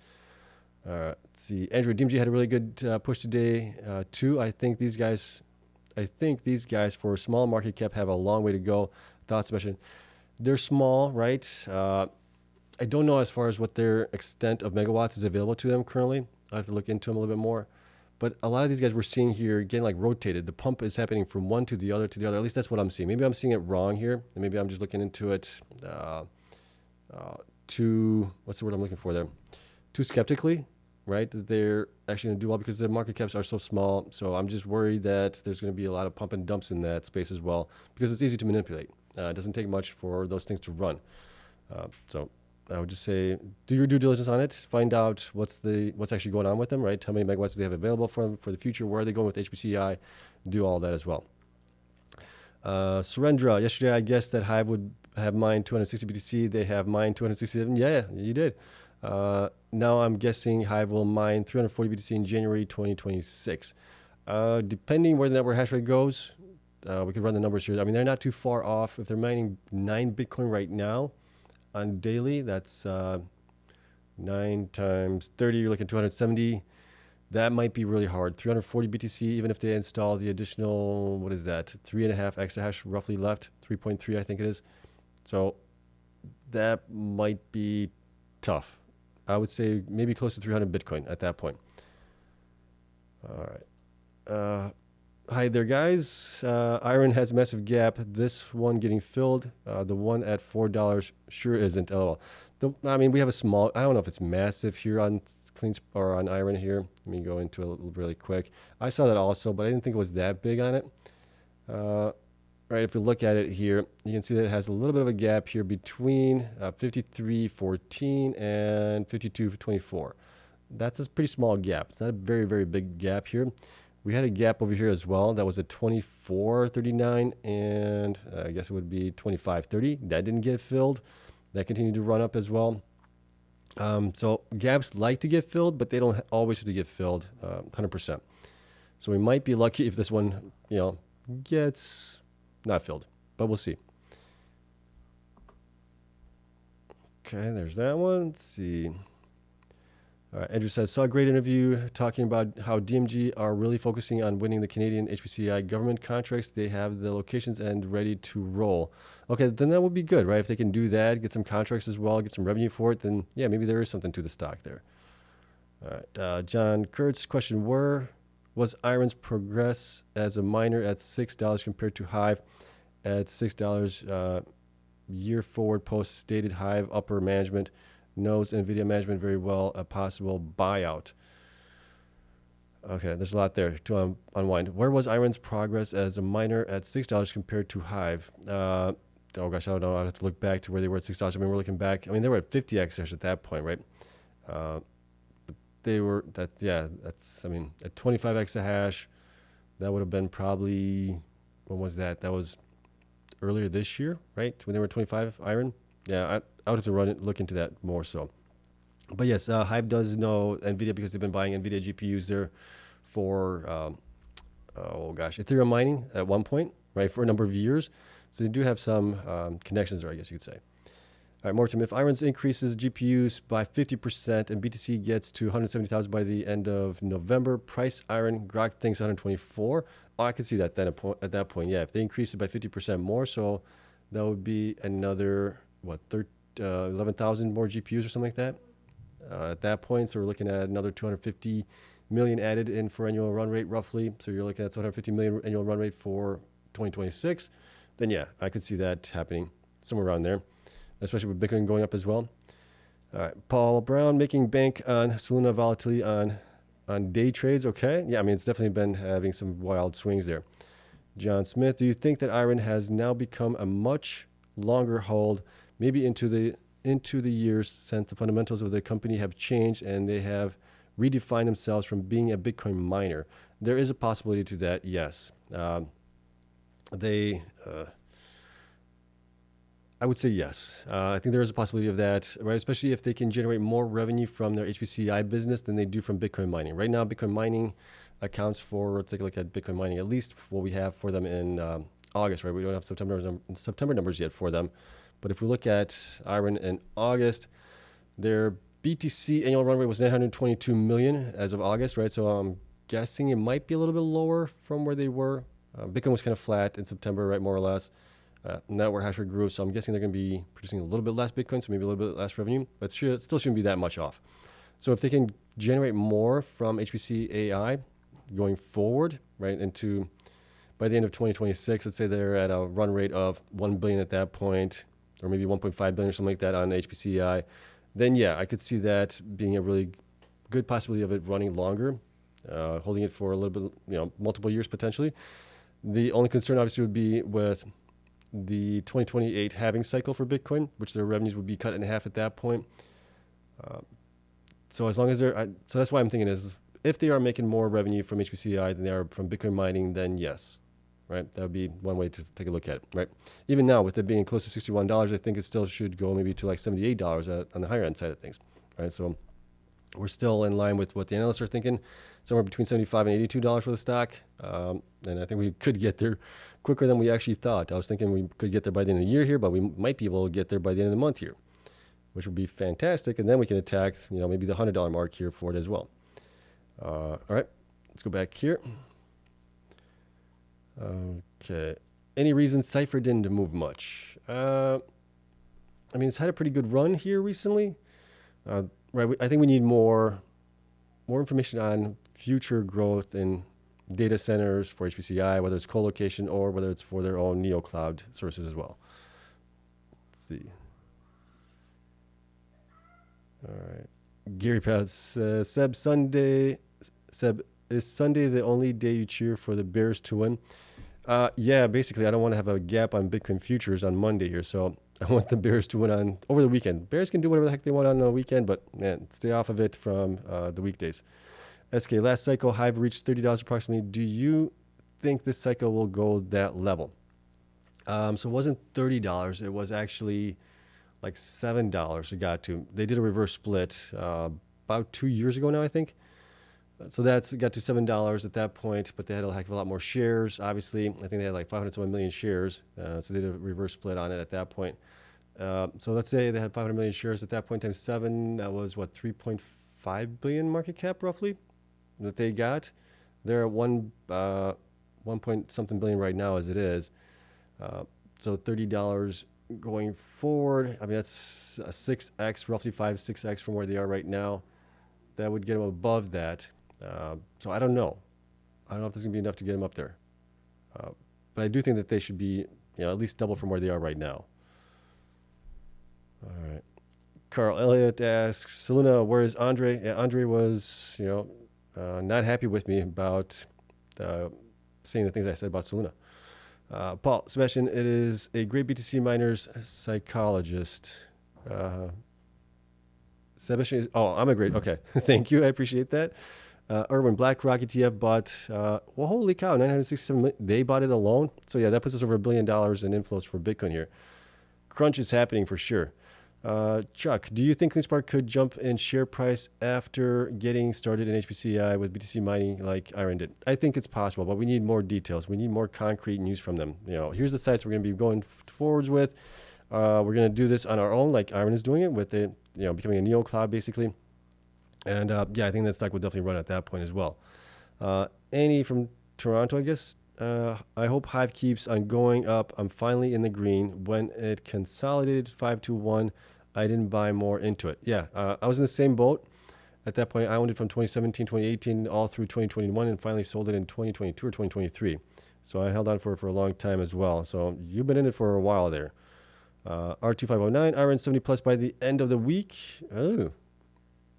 Let's see. Andrew, DMG had a really good push today too. I think these guys for small market cap have a long way to go. Thoughts, especially they're small, right? I don't know as far as what their extent of megawatts is available to them currently. I have to look into them a little bit more. But a lot of these guys we're seeing here getting like rotated. The pump is happening from one to the other to the other. At least that's what I'm seeing. Maybe I'm seeing it wrong here, and maybe I'm just looking into it too. What's the word I'm looking for there? Too skeptically, right? That they're actually going to do well because their market caps are so small. So I'm just worried that there's going to be a lot of pump and dumps in that space as well because it's easy to manipulate. It doesn't take much for those things to run. So I would just say do your due diligence on it. Find out what's actually going on with them, right? How many megawatts do they have available for them for the future? Where are they going with HPCI? Do all that as well. Surendra, yesterday I guessed that Hive would have mined 260 BTC. They have mined 267. Yeah, you did. Now I'm guessing Hive will mine 340 BTC in January 2026. Depending where the network hash rate goes, we could run the numbers here. I mean, they're not too far off. If they're mining 9 Bitcoin right now on daily, that's 9 times 30, you're looking at 270. That might be really hard. 340 BTC, even if they install the additional, what is that? 3.5 exahash roughly left, 3.3 I think it is. So that might be tough. I would say maybe close to 300 Bitcoin at that point. All right. Hi there, guys. IREN has a massive gap. This one getting filled. The one at $4 sure isn't. LOL. I mean, we have a small. I don't know if it's massive here on or on IREN here. Let me go into it really quick. I saw that also, but I didn't think it was that big on it. Right, if you look at it here, you can see that it has a little bit of a gap here between 53.14 and 52.24. That's a pretty small gap. It's not a very, very big gap here. We had a gap over here as well. That was at 24.39, and I guess it would be 25.30. That didn't get filled. That continued to run up as well. So gaps like to get filled, but they don't always have to get filled 100%. So we might be lucky if this one, gets not filled, but we'll see. Okay, there's that one. Let's see. All right, Andrew says, saw a great interview talking about how DMG are really focusing on winning the Canadian HPCI government contracts. They have the locations and ready to roll. Okay, then that would be good, right? If they can do that, get some contracts as well, get some revenue for it, then yeah, maybe there is something to the stock there. All right, John Kurtz question, where was IREN's progress as a miner at $6 compared to Hive at $6 year forward post stated Hive upper management knows NVIDIA management very well, a possible buyout. Okay, there's a lot there to unwind. Where was IREN's progress as a miner at $6 compared to Hive? Oh gosh, I don't know. I'd have to look back to where they were at $6. I mean, we're looking back. I mean, they were at 50 exahash at that point, right? But they were, that's, I mean, at 25 exahash, that would have been probably, when was that? That was earlier this year, right? When they were 25 IREN? Yeah, I would have to look into that more so. But yes, Hive does know NVIDIA because they've been buying NVIDIA GPUs there for, Ethereum mining at one point, right, for a number of years. So they do have some connections there, I guess you could say. All right, Morton, if IREN's increases GPUs by 50% and BTC gets to 170,000 by the end of November, price IREN, Grok thinks 124. Oh, I could see that then at that point. Yeah, if they increase it by 50% more, so that would be another, 11,000 more GPUs or something like that at that point. So we're looking at another 250 million added in for annual run rate roughly. So you're looking at 750 million annual run rate for 2026. Then yeah, I could see that happening somewhere around there, especially with Bitcoin going up as well. All right, Paul Brown making bank on Soluna volatility on day trades. Okay, yeah, I mean, it's definitely been having some wild swings there. John Smith, do you think that IREN has now become a much longer hold, maybe into the into the years since the fundamentals of the company have changed and they have redefined themselves from being a Bitcoin miner. There is a possibility to that, yes. I would say yes. I think there is a possibility of that, right? Especially if they can generate more revenue from their HPCI business than they do from Bitcoin mining. Right now, Bitcoin mining accounts for, let's take a look at Bitcoin mining, at least what we have for them in August, right? We don't have September numbers yet for them. But if we look at IREN in August, their BTC annual run rate was 922 million as of August, right? So I'm guessing it might be a little bit lower from where they were. Bitcoin was kind of flat in September, right, more or less. Network hash rate grew, so I'm guessing they're going to be producing a little bit less Bitcoin, so maybe a little bit less revenue, but still shouldn't be that much off. So if they can generate more from HPC AI going forward, right, into by the end of 2026, let's say they're at a run rate of 1 billion at that point, or maybe 1.5 billion or something like that on HPC AI, then yeah, I could see that being a really good possibility of it running longer, holding it for a little bit, multiple years potentially. The only concern obviously would be with the 2028 halving cycle for Bitcoin, which their revenues would be cut in half at that point. So as long as so that's why I'm thinking is if they are making more revenue from HPCI than they are from Bitcoin mining, then yes, right? That would be one way to take a look at it, right? Even now, with it being close to $61, I think it still should go maybe to like $78 on the higher end side of things, right? So we're still in line with what the analysts are thinking, somewhere between $75 and $82 for the stock. And I think we could get there quicker than we actually thought. I was thinking we could get there by the end of the year here, but we might be able to get there by the end of the month here, which would be fantastic. And then we can attack, maybe the $100 mark here for it as well. All right, let's go back here. Okay. Any reason Cipher didn't move much? It's had a pretty good run here recently. Right, I think we need more information on future growth in data centers for HPCI, whether it's co-location or whether it's for their own neo cloud services as well. Let's see. All right. Gary Pat says, Seb, is Sunday the only day you cheer for the Bears to win? Yeah, basically, I don't want to have a gap on Bitcoin futures on Monday here, so I want the Bears to win over the weekend. Bears can do whatever the heck they want on the weekend, but man, stay off of it from the weekdays. SK, last cycle, HIVE reached $30 approximately. Do you think this cycle will go that level? So it wasn't $30. It was actually like $7 it got to. They did a reverse split about 2 years ago now, I think. So that's got to $7 at that point, but they had a heck of a lot more shares. Obviously, I think they had like 500 million shares. So they did a reverse split on it at that point. So let's say they had 500 million shares at that point times 7. That was what, 3.5 billion market cap roughly that they got. They're at 1 point something billion right now as it is. So $30 going forward. That's a 6x, roughly 5-6x from where they are right now. That would get them above that. So I don't know. I don't know if there's going to be enough to get them up there. But I do think that they should be, at least double from where they are right now. All right. Carl Elliott asks, Selena, where is Andre? Yeah, Andre was, not happy with me about saying the things I said about Selena. Paul, Sebastian, it is a great BTC miners psychologist. Sebastian, I'm a great, okay. Thank you. I appreciate that. Erwin, BlackRock ETF bought, holy cow, 967 million. They bought it alone. So yeah, that puts us over $1 billion in inflows for Bitcoin here. Crunch is happening for sure. Chuck, do you think Cleanspark could jump in share price after getting started in HPCI with BTC mining like IREN did? I think it's possible, but we need more details. We need more concrete news from them. Here's the sites we're going to be going forwards with. We're going to do this on our own, like IREN is doing it with it, becoming a neo cloud basically. And I think that stock will definitely run at that point as well. Annie from Toronto, I guess. I hope HIVE keeps on going up. I'm finally in the green. When it consolidated 521, I didn't buy more into it. Yeah, I was in the same boat. At that point, I owned it from 2017, 2018, all through 2021, and finally sold it in 2022 or 2023. So I held on for a long time as well. So you've been in it for a while there. R2509, IREN 70 plus by the end of the week. Oh,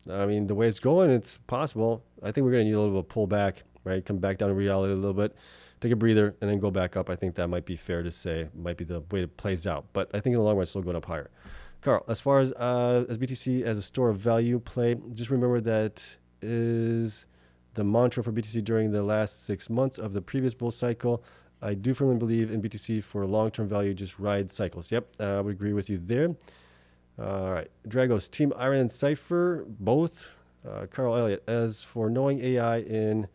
the way it's going, it's possible. I think we're going to need a little bit of pullback, right? Come back down to reality a little bit, take a breather, and then go back up. I think that might be fair to say, might be the way it plays out. But I think in the long run, it's still going up higher. Carl, as far as BTC as a store of value play, just remember that is the mantra for BTC during the last 6 months of the previous bull cycle. I do firmly believe in BTC for long-term value, just ride cycles. Yep, I would agree with you there. All right, Dragos, Team IREN and Cipher, both. Carl Elliott, as for knowing AI in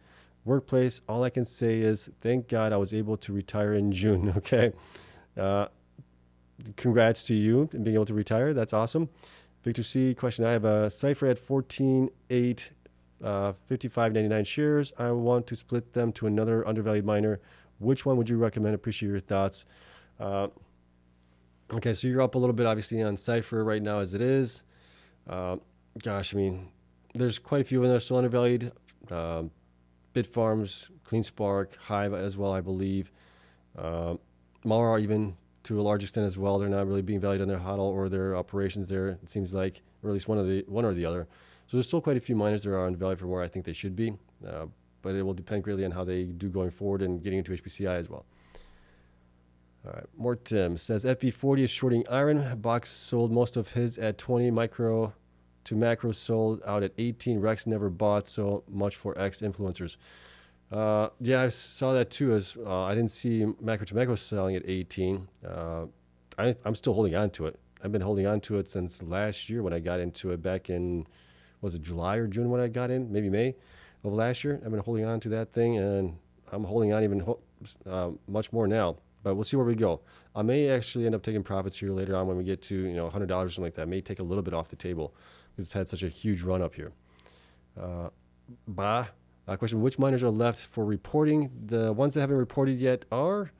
workplace, all I can say is thank God I was able to retire in June, okay? Congrats to you in being able to retire. That's awesome. Victor C, question, I have a Cipher at 14.8, 55.99 shares. I want to split them to another undervalued miner. Which one would you recommend? Appreciate your thoughts. Okay, so you're up a little bit, obviously, on Cipher right now as it is. Gosh, I mean, there's quite a few in there still undervalued. Bitfarms, Cleanspark, Hive as well, I believe. Mawson even to a large extent as well. They're not really being valued on their HODL or their operations there, it seems like, or at least one or the other. So there's still quite a few miners that are undervalued from where I think they should be. But it will depend greatly on how they do going forward and getting into HPCI as well. All right, Mortem says FB40 is shorting IREN. Box sold most of his at 20. Micro to macro sold out at 18. Rex never bought, so much for X influencers. Yeah, I saw that too. As I didn't see macro to macro selling at 18. I'm still holding on to it. I've been holding on to it since last year when I got into it back in, was it July or June when I got in? Maybe May of last year. I've been holding on to that thing, and I'm holding on even much more now. But we'll see where we go. I may actually end up taking profits here later on when we get to $100 or something like that. I may take a little bit off the table because it's had such a huge run up here. Question, which miners are left for reporting? The ones that haven't reported yet are,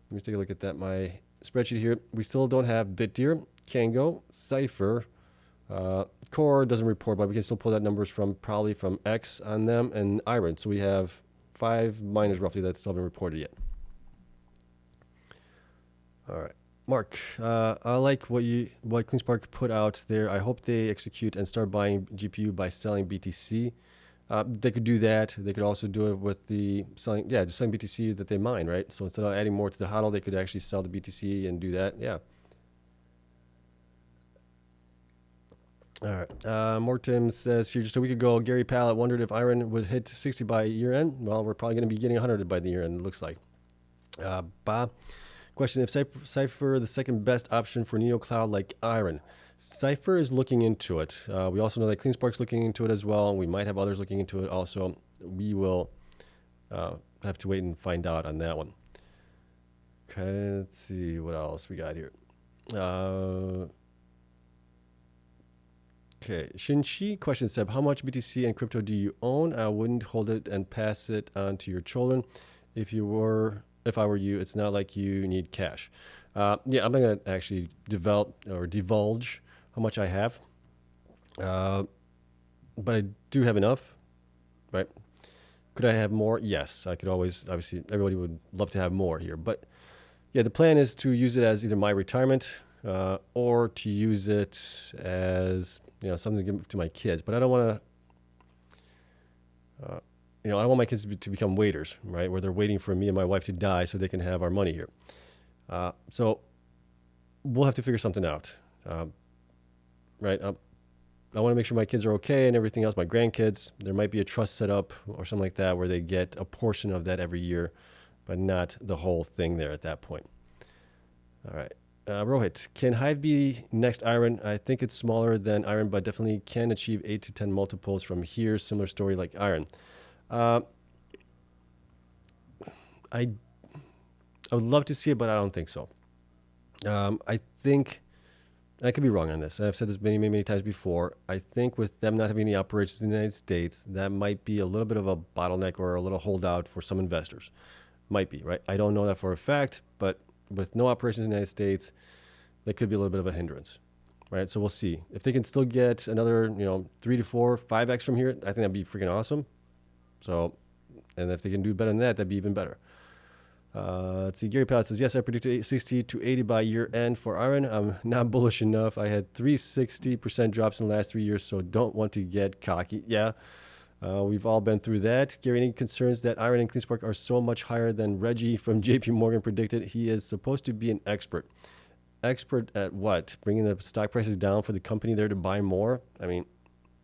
let me take a look at that, my spreadsheet here. We still don't have Bitdeer, Kango, Cipher. Core doesn't report, but we can still pull that numbers from probably from X on them, and IREN. So we have 5 miners roughly that still haven't reported yet. All right, Mark, I like what Cleanspark put out there. I hope they execute and start buying GPU by selling BTC. They could do that. They could also do it with the selling, just selling BTC that they mine, right? So instead of adding more to the HODL, they could actually sell the BTC and do that. Yeah. All right. Mortem says here just a week ago, Gary Pallett wondered if IREN would hit 60 by year end. Well, we're probably going to be getting 100 by the year end, it looks like. Bob, question, if Cipher the second best option for NeoCloud like IREN? Cipher is looking into it. We also know that Cleanspark's looking into it as well, and we might have others looking into it also. We will have to wait and find out on that one. Okay, let's see what else we got here. Okay, Shinshi question, Seb, how much BTC and crypto do you own? I wouldn't hold it and pass it on to your children. If I were you, it's not like you need cash. Yeah, I'm not going to actually divulge how much I have. But I do have enough, right? Could I have more? Yes, I could always, obviously, everybody would love to have more here. But yeah, the plan is to use it as either my retirement or to use it as, something to give to my kids. But I don't want to, I don't want my kids to become waiters, right? Where they're waiting for me and my wife to die so they can have our money here. So we'll have to figure something out, right? I want to make sure my kids are okay and everything else, my grandkids. There might be a trust set up or something like that where they get a portion of that every year, but not the whole thing there at that point. All right. Rohit, can Hive be next IREN? I think it's smaller than IREN, but definitely can achieve 8 to 10 multiples from here. Similar story like IREN. I would love to see it, but I don't think so. I think, I could be wrong on this. I've said this many times before. I think with them not having any operations in the United States, that might be a little bit of a bottleneck or a little holdout for some investors. Might be, right? I don't know that for a fact, but with no operations in the United States, that could be a little bit of a hindrance, right? So we'll see. If they can still get another, 3 to 4, 5x from here, I think that'd be freaking awesome. So, and if they can do better than that, that'd be even better. Let's see. Gary Pallett says, yes, I predicted 60 to 80 by year end for IREN. I'm not bullish enough. I had 360% drops in the last 3 years, so don't want to get cocky. Yeah, we've all been through that. Gary, any concerns that IREN and Cleanspark are so much higher than Reggie from JP Morgan predicted? He is supposed to be an expert. expert at what? Bringing the stock prices down for the company there to buy more? I mean,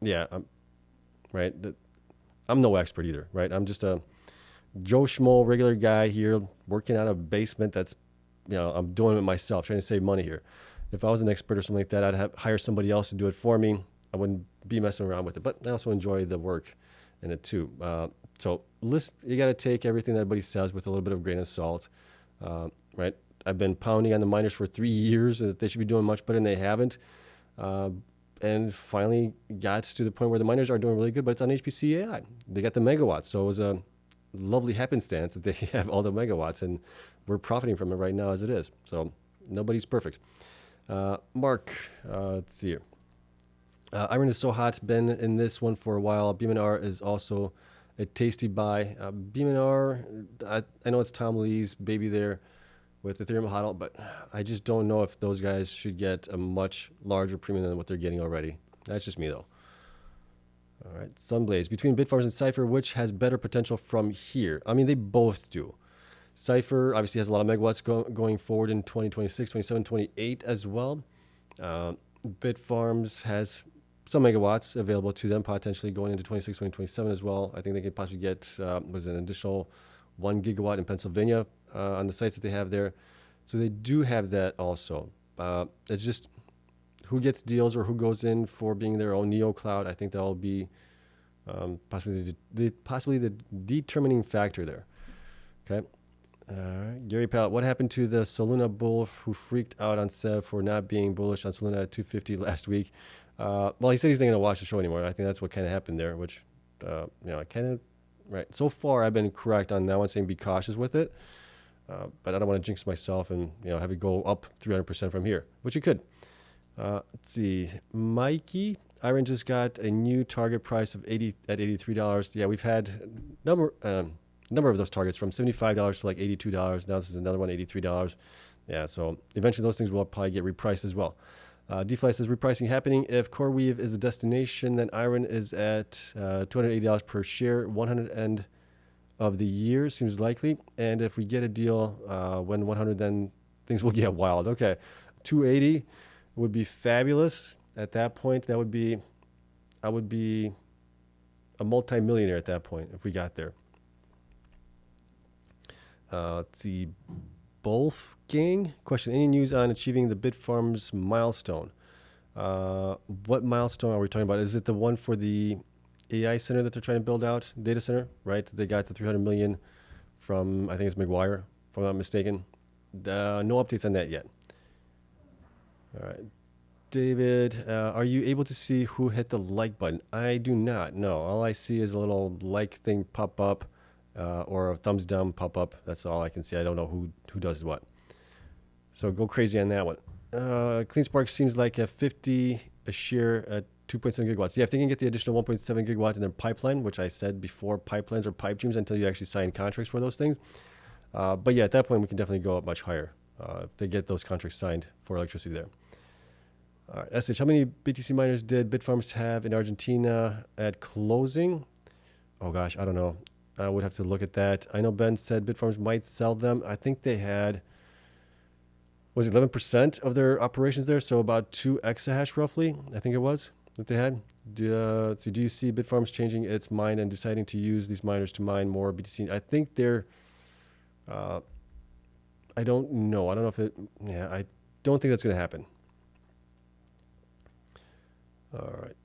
yeah, right. I'm no expert either, right? I'm just a Joe Schmo, regular guy here working out of a basement that's, I'm doing it myself, trying to save money here. If I was an expert or something like that, I'd hire somebody else to do it for me. I wouldn't be messing around with it, but I also enjoy the work in it too. So you got to take everything that everybody says with a little bit of grain of salt, right? I've been pounding on the miners for 3 years that they should be doing much better, and they haven't. And finally got to the point where the miners are doing really good, but it's on HPC AI. They got the megawatts, so it was a lovely happenstance that they have all the megawatts, and we're profiting from it right now as it is. So nobody's perfect. Mark, let's see here. IREN is so hot. Been in this one for a while. BMNR is also a tasty buy. BMNR, I know it's Tom Lee's baby there with Ethereum HODL, but I just don't know if those guys should get a much larger premium than what they're getting already. That's just me, though. All right, Sunblaze. Between Bitfarms and Cipher, which has better potential from here? I mean, they both do. Cipher obviously has a lot of megawatts going forward in 2026, 27, 28 as well. Bitfarms has some megawatts available to them, potentially going into 26, 2027 as well. I think they could possibly get an additional 1 gigawatt in Pennsylvania on the sites that they have there. So they do have that also. It's just who gets deals or who goes in for being their own neo cloud. I think that'll be possibly the determining factor there. Okay. Gary Pallett, what happened to the Soluna bull who freaked out on Seb for not being bullish on Soluna at 250 last week? Well, he said he's not going to watch the show anymore. I think that's what kind of happened there, which, I kind of, right. So far, I've been correct on that one, saying be cautious with it. But I don't want to jinx myself and, have it go up 300% from here, which it could. Let's see. MIGI, IREN just got a new target price of $83. Yeah, we've had number of those targets from $75 to like $82. Now this is another one, $83. Yeah, so eventually those things will probably get repriced as well. DeFi says repricing happening. If CoreWeave is the destination, then IREN is at $280 per share, 100 end of the year seems likely. And if we get a deal when 100, then things will get wild. Okay, 280 would be fabulous. At that point, I would be a multi-millionaire at that point if we got there. Let's see. Wolfgang, question, any news on achieving the Bitfarms milestone? What milestone are we talking about? Is it the one for the AI center that they're trying to build out, data center, right? They got the 300 million from, I think it's McGuire, if I'm not mistaken. No updates on that yet. All right. David, are you able to see who hit the like button? I do not, no. All I see is a little like thing pop up or a thumbs down pop up. That's all I can see. I don't know who does what. So go crazy on that one. Cleanspark seems like a 50 a share at 2.7 gigawatts. Yeah, if they can get the additional 1.7 gigawatt in their pipeline, which I said before, pipelines are pipe dreams until you actually sign contracts for those things. But yeah, at that point, we can definitely go up much higher if they get those contracts signed for electricity there. All right, SH, how many BTC miners did Bitfarms have in Argentina at closing? Oh gosh, I don't know. I would have to look at that. I know Ben said Bitfarms might sell them. I think they had, was it 11% of their operations there? So about 2 exahash roughly, I think it was, that they had. Let's see, do you see Bitfarms changing its mind and deciding to use these miners to mine more BTC? I think they're, I don't know. I don't know if it, yeah, I don't think that's going to happen. All right.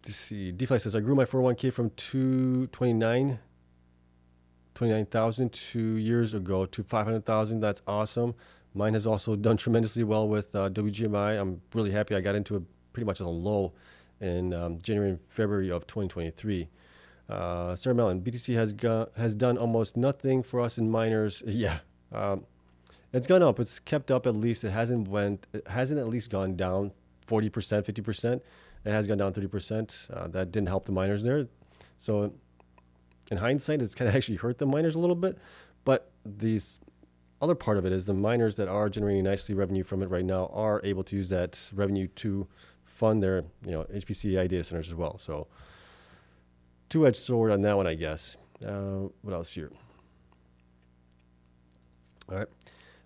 Let's see. DeFi says, I grew my 401k from 29,000 2 years ago to 500,000. That's awesome. Mine has also done tremendously well with WGMI. I'm really happy. I got into it pretty much at a low in January and February of 2023. Sarah Mellon, BTC has done almost nothing for us in miners. Yeah. It's gone up. It's kept up at least. It hasn't at least gone down 40%, 50%. It has gone down 30%. That didn't help the miners there. So in hindsight, it's kind of actually hurt the miners a little bit. But these other part of it is the miners that are generating nicely revenue from it right now are able to use that revenue to fund their HPC AI data centers as well. So two-edged sword on that one, I guess. What else here? All right.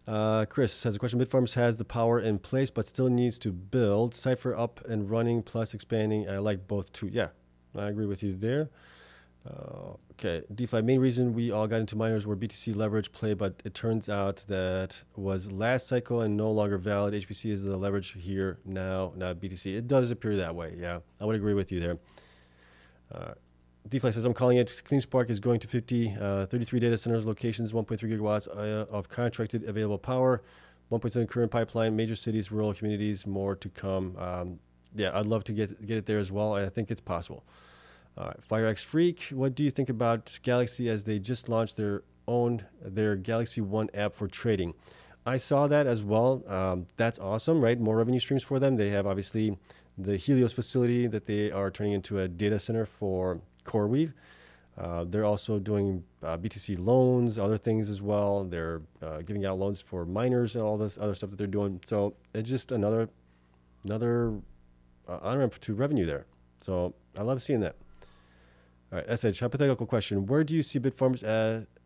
Chris has a question. Bitfarms has the power in place, but still needs to build. Cipher up and running plus expanding. I like both too. Yeah, I agree with you there. Okay, DeFi. Main reason we all got into miners were BTC leverage play, but it turns out that was last cycle and no longer valid. HPC is the leverage here now, not BTC. It does appear that way. Yeah, I would agree with you there. DeFi says, I'm calling it. Cleanspark is going to 33 data centers, locations, 1.3 gigawatts of contracted available power, 1.7 current pipeline, major cities, rural communities, more to come. Yeah, I'd love to get it there as well. I think it's possible. All right, FireX Freak, what do you think about Galaxy as they just launched their Galaxy One app for trading? I saw that as well. That's awesome, right? More revenue streams for them. They have obviously the Helios facility that they are turning into a data center for CoreWeave. They're also doing BTC loans, other things as well. They're giving out loans for miners and all this other stuff that they're doing. So it's just another on-ramp to revenue there. So I love seeing that. All right, SH, hypothetical question. Where do you see Bitfarms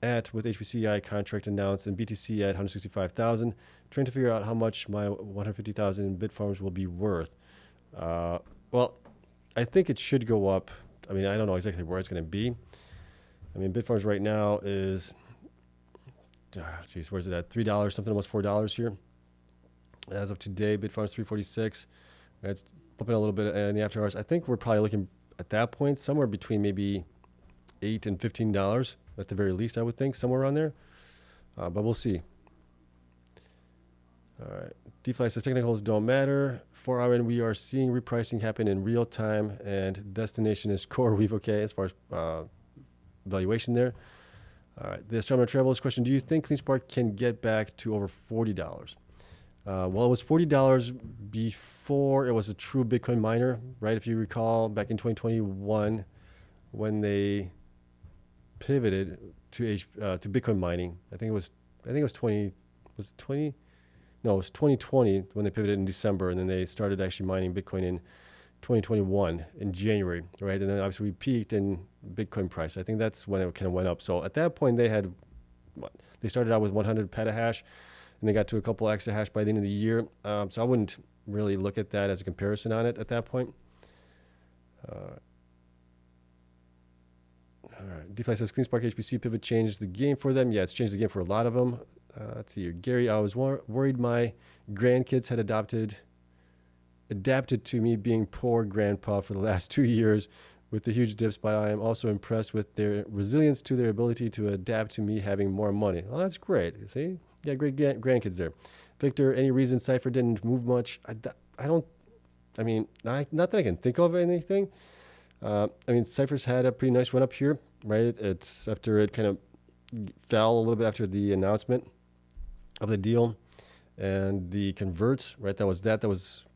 at with HPCI contract announced and BTC at 165,000? Trying to figure out how much my 150,000 Bitfarms will be worth. Well, I think it should go up. I mean, I don't know exactly where it's going to be. I mean, Bitfarms right now is, geez, where's it at? $3, something almost $4 here. As of today, Bitfarms 346. It's flipping a little bit in the after hours. I think we're probably looking at that point somewhere between maybe $8 and $15 at the very least, I would think, somewhere around there. But we'll see. All right. DeFi says technicals don't matter. For IREN, we are seeing repricing happen in real time, and destination is CoreWeave. Okay, as far as valuation there. All right. The Astronomer Travels question: do you think Cleanspark can get back to over $40? Well, it was $40 before it was a true Bitcoin miner, right? If you recall, back in 2021, when they pivoted to Bitcoin mining, I think it was 20. Was it 20? No, it was 2020 when they pivoted in December, and then they started actually mining Bitcoin in 2021 in January, right? And then obviously we peaked in Bitcoin price. I think that's when it kind of went up. So at that point, they started out with 100 petahash, and they got to a couple exahash by the end of the year. So I wouldn't really look at that as a comparison on it at that point. All right. DeFi says Cleanspark HPC pivot changed the game for them. Yeah, it's changed the game for a lot of them. Let's see here. Gary, I was worried my grandkids had adapted to me being poor grandpa for the last 2 years with the huge dips, but I am also impressed with their resilience to their ability to adapt to me having more money. Well, that's great. You see? Yeah, great grandkids there. Victor, any reason Cipher didn't move much? Not that I can think of anything. Cipher's had a pretty nice run up here, right? It's after it kind of fell a little bit after the announcement of the deal and the converts, right? That was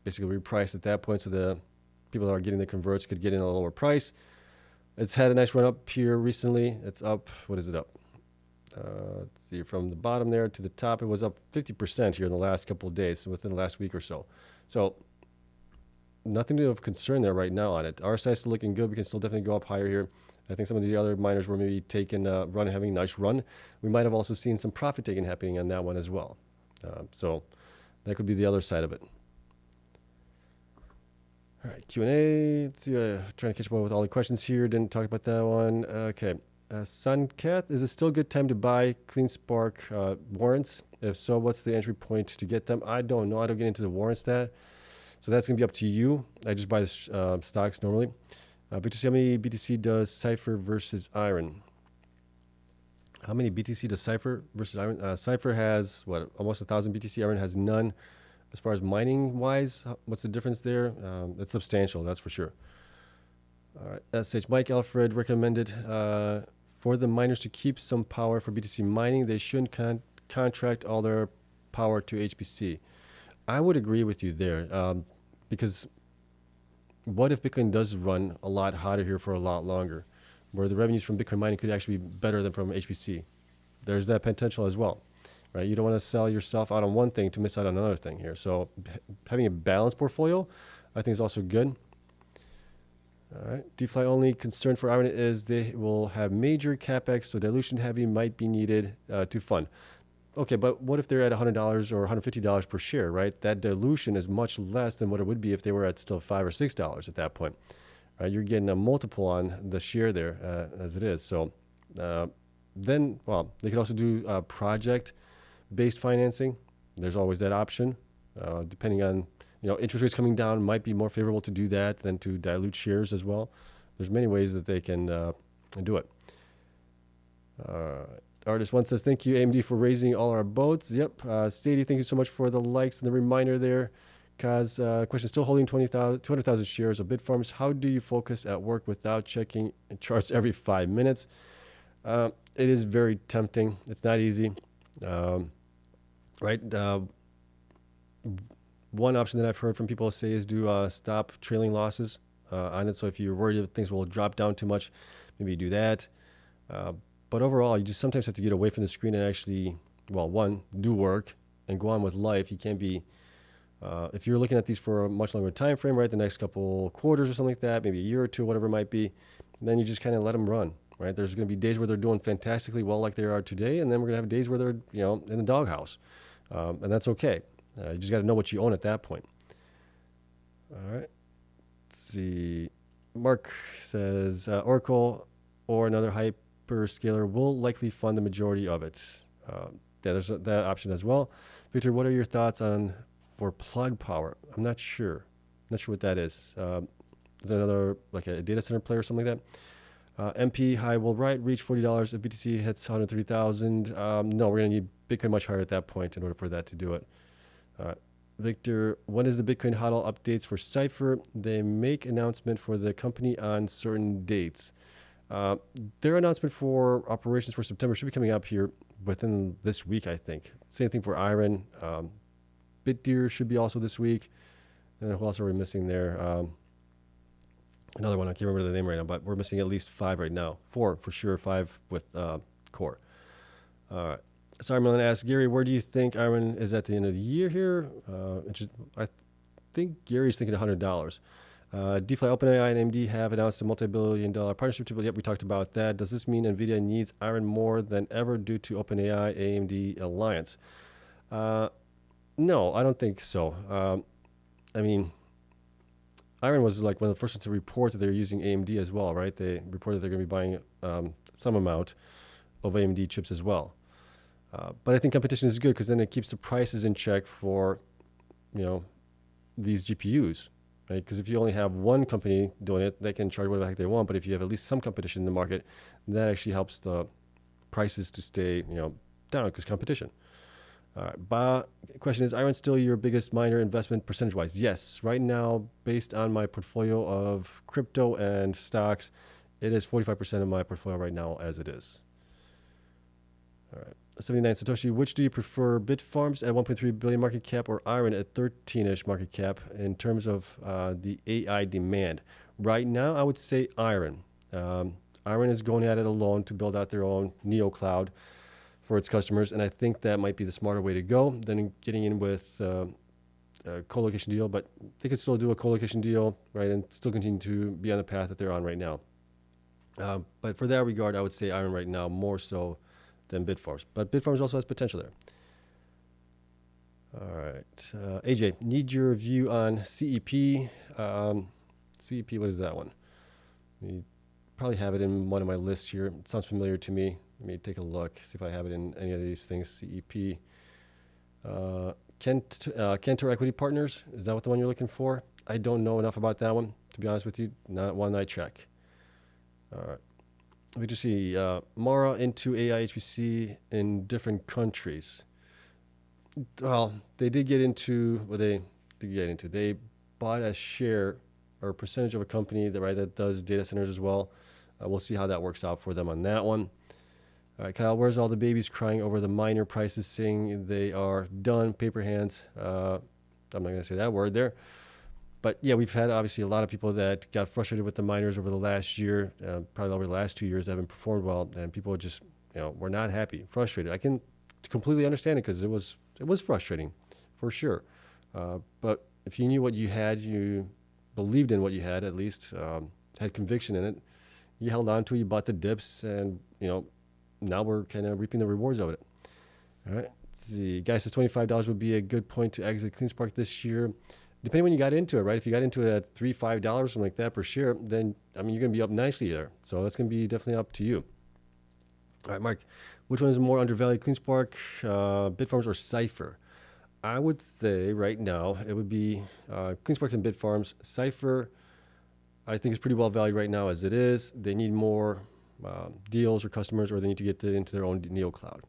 basically repriced at that point, so the people that are getting the converts could get in a lower price. It's had a nice run up here recently. It's up. What is it up? Let's see, from the bottom there to the top, it was up 50% here in the last couple of days, so within the last week or so. So nothing of concern there right now on it. Our side's still looking good. We can still definitely go up higher here. I think some of the other miners were maybe taking a run, having a nice run. We might have also seen some profit taking happening on that one as well. So that could be the other side of it. All right, Q&A. Let's see, trying to catch up with all the questions here. Didn't talk about that one. Okay. Suncat, is it still a good time to buy Cleanspark warrants? If so, what's the entry point to get them? I don't know. I don't get into the warrants that. So that's going to be up to you. I just buy the stocks normally. Victor, how many BTC does Cipher versus IREN? How many BTC does Cipher versus IREN? Cipher has, almost 1,000 BTC. IREN has none. As far as mining-wise, what's the difference there? It's substantial, that's for sure. All right, SH Mike Alfred recommended for the miners to keep some power for BTC mining. They shouldn't contract all their power to HPC. I would agree with you there because what if Bitcoin does run a lot hotter here for a lot longer, where the revenues from Bitcoin mining could actually be better than from HPC? There's that potential as well, right? You don't want to sell yourself out on one thing to miss out on another thing here. So having a balanced portfolio, I think, is also good. All right. DeFi only concern for IREN is they will have major capex, so dilution heavy might be needed to fund. okay, but what if they're at $100 or $150 per share, right? That dilution is much less than what it would be if they were at still $5 or $6 at that point. Right? You're getting a multiple on the share there as it is. So then, well, they could also do project-based financing. There's always that option, depending on, interest rates coming down might be more favorable to do that than to dilute shares as well. There's many ways that they can do it. Artist one says, thank you, AMD, for raising all our boats. Yep. Sadie, thank you so much for the likes and the reminder there. Kaz, question, still holding 200,000 shares of Bitfarms. How do you focus at work without checking charts every 5 minutes? It is very tempting. It's not easy. Right? One option that I've heard from people say is do stop trailing losses on it. So if you're worried that things will drop down too much, maybe you do that. But overall, you just sometimes have to get away from the screen and actually, well, one, do work and go on with life. You can't be, if you're looking at these for a much longer time frame, right, the next couple quarters or something like that, maybe a year or two, whatever it might be, then you just kind of let them run, right? There's going to be days where they're doing fantastically well like they are today, and then we're going to have days where they're, in the doghouse. And that's okay. You just got to know what you own at that point. All right. Let's see. Mark says, Oracle or another hyperscaler will likely fund the majority of it. Yeah, there's that option as well. Victor, what are your thoughts on for plug power? I'm not sure. Not sure what that is. Is there another, like a data center player or something like that? MP high, will Riot reach $40 if BTC hits 130,000? No, we're going to need Bitcoin much higher at that point in order for that to do it. Victor, when is the Bitcoin HODL updates for Cipher? They make announcement for the company on certain dates. Their announcement for operations for September should be coming up here within this week, I think. Same thing for IREN. BitDeer should be also this week. And who else are we missing there? Another one, I can't remember the name right now, but we're missing at least 5 right now. 4 for sure, 5 with Core. All right. Sorry, Melon asked, Gary, where do you think IREN is at the end of the year here? I think Gary's thinking $100. DeFi, OpenAI, and AMD have announced a multi-billion-dollar partnership. Yep, we talked about that. Does this mean NVIDIA needs IREN more than ever due to OpenAI, AMD alliance? No, I don't think so. I mean, IREN was like one of the first ones to report that they're using AMD as well, right? They reported they're going to be buying some amount of AMD chips as well. But I think competition is good because then it keeps the prices in check for, these GPUs, right? Because if you only have one company doing it, they can charge whatever the heck they want. But if you have at least some competition in the market, that actually helps the prices to stay, down because competition. All right. Question is, IREN still your biggest miner investment percentage-wise? Yes. Right now, based on my portfolio of crypto and stocks, it is 45% of my portfolio right now as it is. All right. 79 Satoshi, which do you prefer, Bitfarms at 1.3 billion market cap or IREN at 13-ish market cap in terms of the AI demand? Right now, I would say IREN. IREN is going at it alone to build out their own Neo Cloud for its customers, and I think that might be the smarter way to go than getting in with a co-location deal, but they could still do a co-location deal, right, and still continue to be on the path that they're on right now. But for that regard, I would say IREN right now more so than Bitfarms. But Bitfarms also has potential there. All right. AJ, need your view on CEP. CEP, what is that one? You probably have it in one of my lists here. It sounds familiar to me. Let me take a look, see if I have it in any of these things. CEP. Cantor Equity Partners, is that what the one you're looking for? I don't know enough about that one, to be honest with you. Not one I check. All right. We just see Mara into AI HPC in different countries. Well, they did get into, they bought a share or a percentage of a company that does data centers as well. We'll see how that works out for them on that one. All right, Kyle, where's all the babies crying over the miner prices, saying they are done, paper hands? I'm not going to say that word there. But yeah, we've had obviously a lot of people that got frustrated with the miners over the last year, probably over the last 2 years that haven't performed well, and people just, were not happy, frustrated. I can completely understand it because it was frustrating, for sure. But if you knew what you had, you believed in what you had, at least had conviction in it, you held on to it, you bought the dips, and now we're kind of reaping the rewards of it. All right. Let's see. Guy says $25 would be a good point to exit Cleanspark this year. Depending when you got into it, right? If you got into it at $3, $5, something like that per share, then, I mean, you're going to be up nicely there. So that's going to be definitely up to you. All right, Mark, which one is more undervalued, Cleanspark, Bitfarms, or Cipher? I would say right now it would be Cleanspark and Bitfarms. Cipher, I think, is pretty well valued right now as it is. They need more deals or customers, or they need to get into their own neo cloud.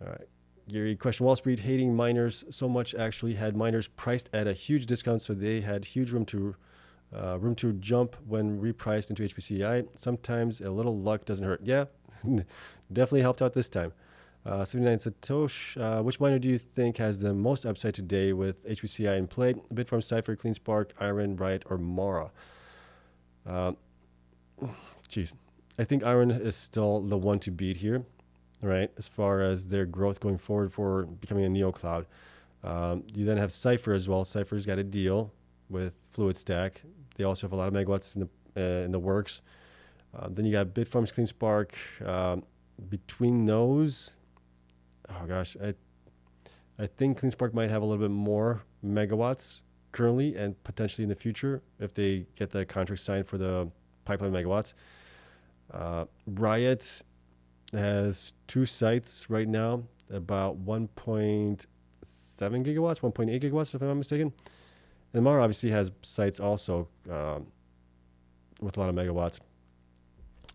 All right. Gary, question: Wall Street hating miners so much actually had miners priced at a huge discount, so they had huge room to jump when repriced into HPCI. Sometimes a little luck doesn't hurt. Yeah, definitely helped out this time. 79 Satosh, which miner do you think has the most upside today with HPCI in play? Bitfarms, Cipher, Cleanspark, IREN, Riot, or Mara? Geez, I think IREN is still the one to beat here, right? As far as their growth going forward for becoming a neo cloud. You then have Cipher as well. Cipher's got a deal with Fluid Stack. They also have a lot of megawatts in the works. Then you got Bitfarms, Cleanspark. Between those, oh gosh, I think Cleanspark might have a little bit more megawatts currently and potentially in the future if they get the contract signed for the pipeline megawatts. Riot has 2 sites right now, about 1.7 gigawatts, 1.8 gigawatts, if I'm not mistaken. And Mara obviously has sites also with a lot of megawatts.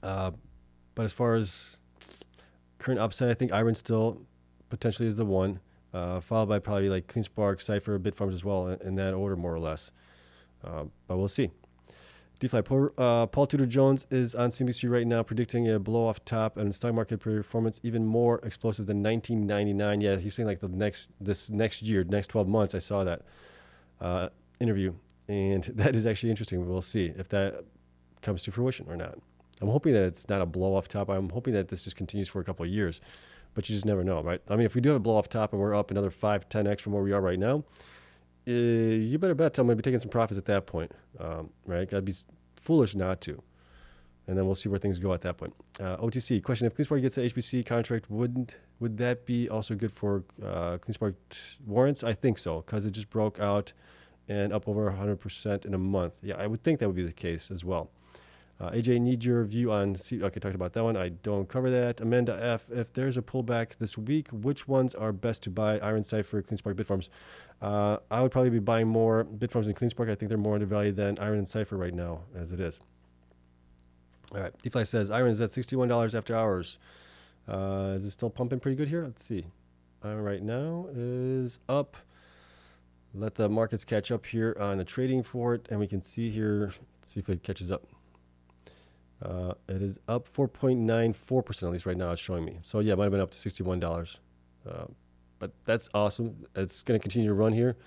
But as far as current upside, I think IREN still potentially is the one, followed by probably like Cleanspark, Cipher, Bitfarms as well, in that order more or less. But we'll see. DeFi, Paul Tudor Jones is on CNBC right now predicting a blow off top and stock market performance even more explosive than 1999. Yeah, he's saying like this next year, next 12 months. I saw that interview, and that is actually interesting. We'll see if that comes to fruition or not. I'm hoping that it's not a blow off top. I'm hoping that this just continues for a couple of years, but you just never know, right? I mean, if we do have a blow off top and we're up another 5, 10x from where we are right now, you better bet I'm going to be taking some profits at that point, right? I'd be foolish not to. And then we'll see where things go at that point. OTC, question: if Cleanspark gets the HPC contract, would that be also good for Cleanspark warrants? I think so, because it just broke out and up over 100% in a month. Yeah, I would think that would be the case as well. AJ, need your view on okay, talked about that one. I don't cover that. Amanda F, if there's a pullback this week, which ones are best to buy? IREN, Cipher, Cleanspark, Bitfarms. I would probably be buying more Bitfarms and Cleanspark. I think they're more undervalued than IREN and Cipher right now, as it is. All right, DeFi says IREN is at $61 after hours. Is it still pumping pretty good here? Let's see. IREN right now is up. Let the markets catch up here on the trading for it, and we can see here. Let's see if it catches up. It is up 4.94% at least right now. It's showing me. So yeah, it might have been up to $61. But that's awesome. It's going to continue to run here,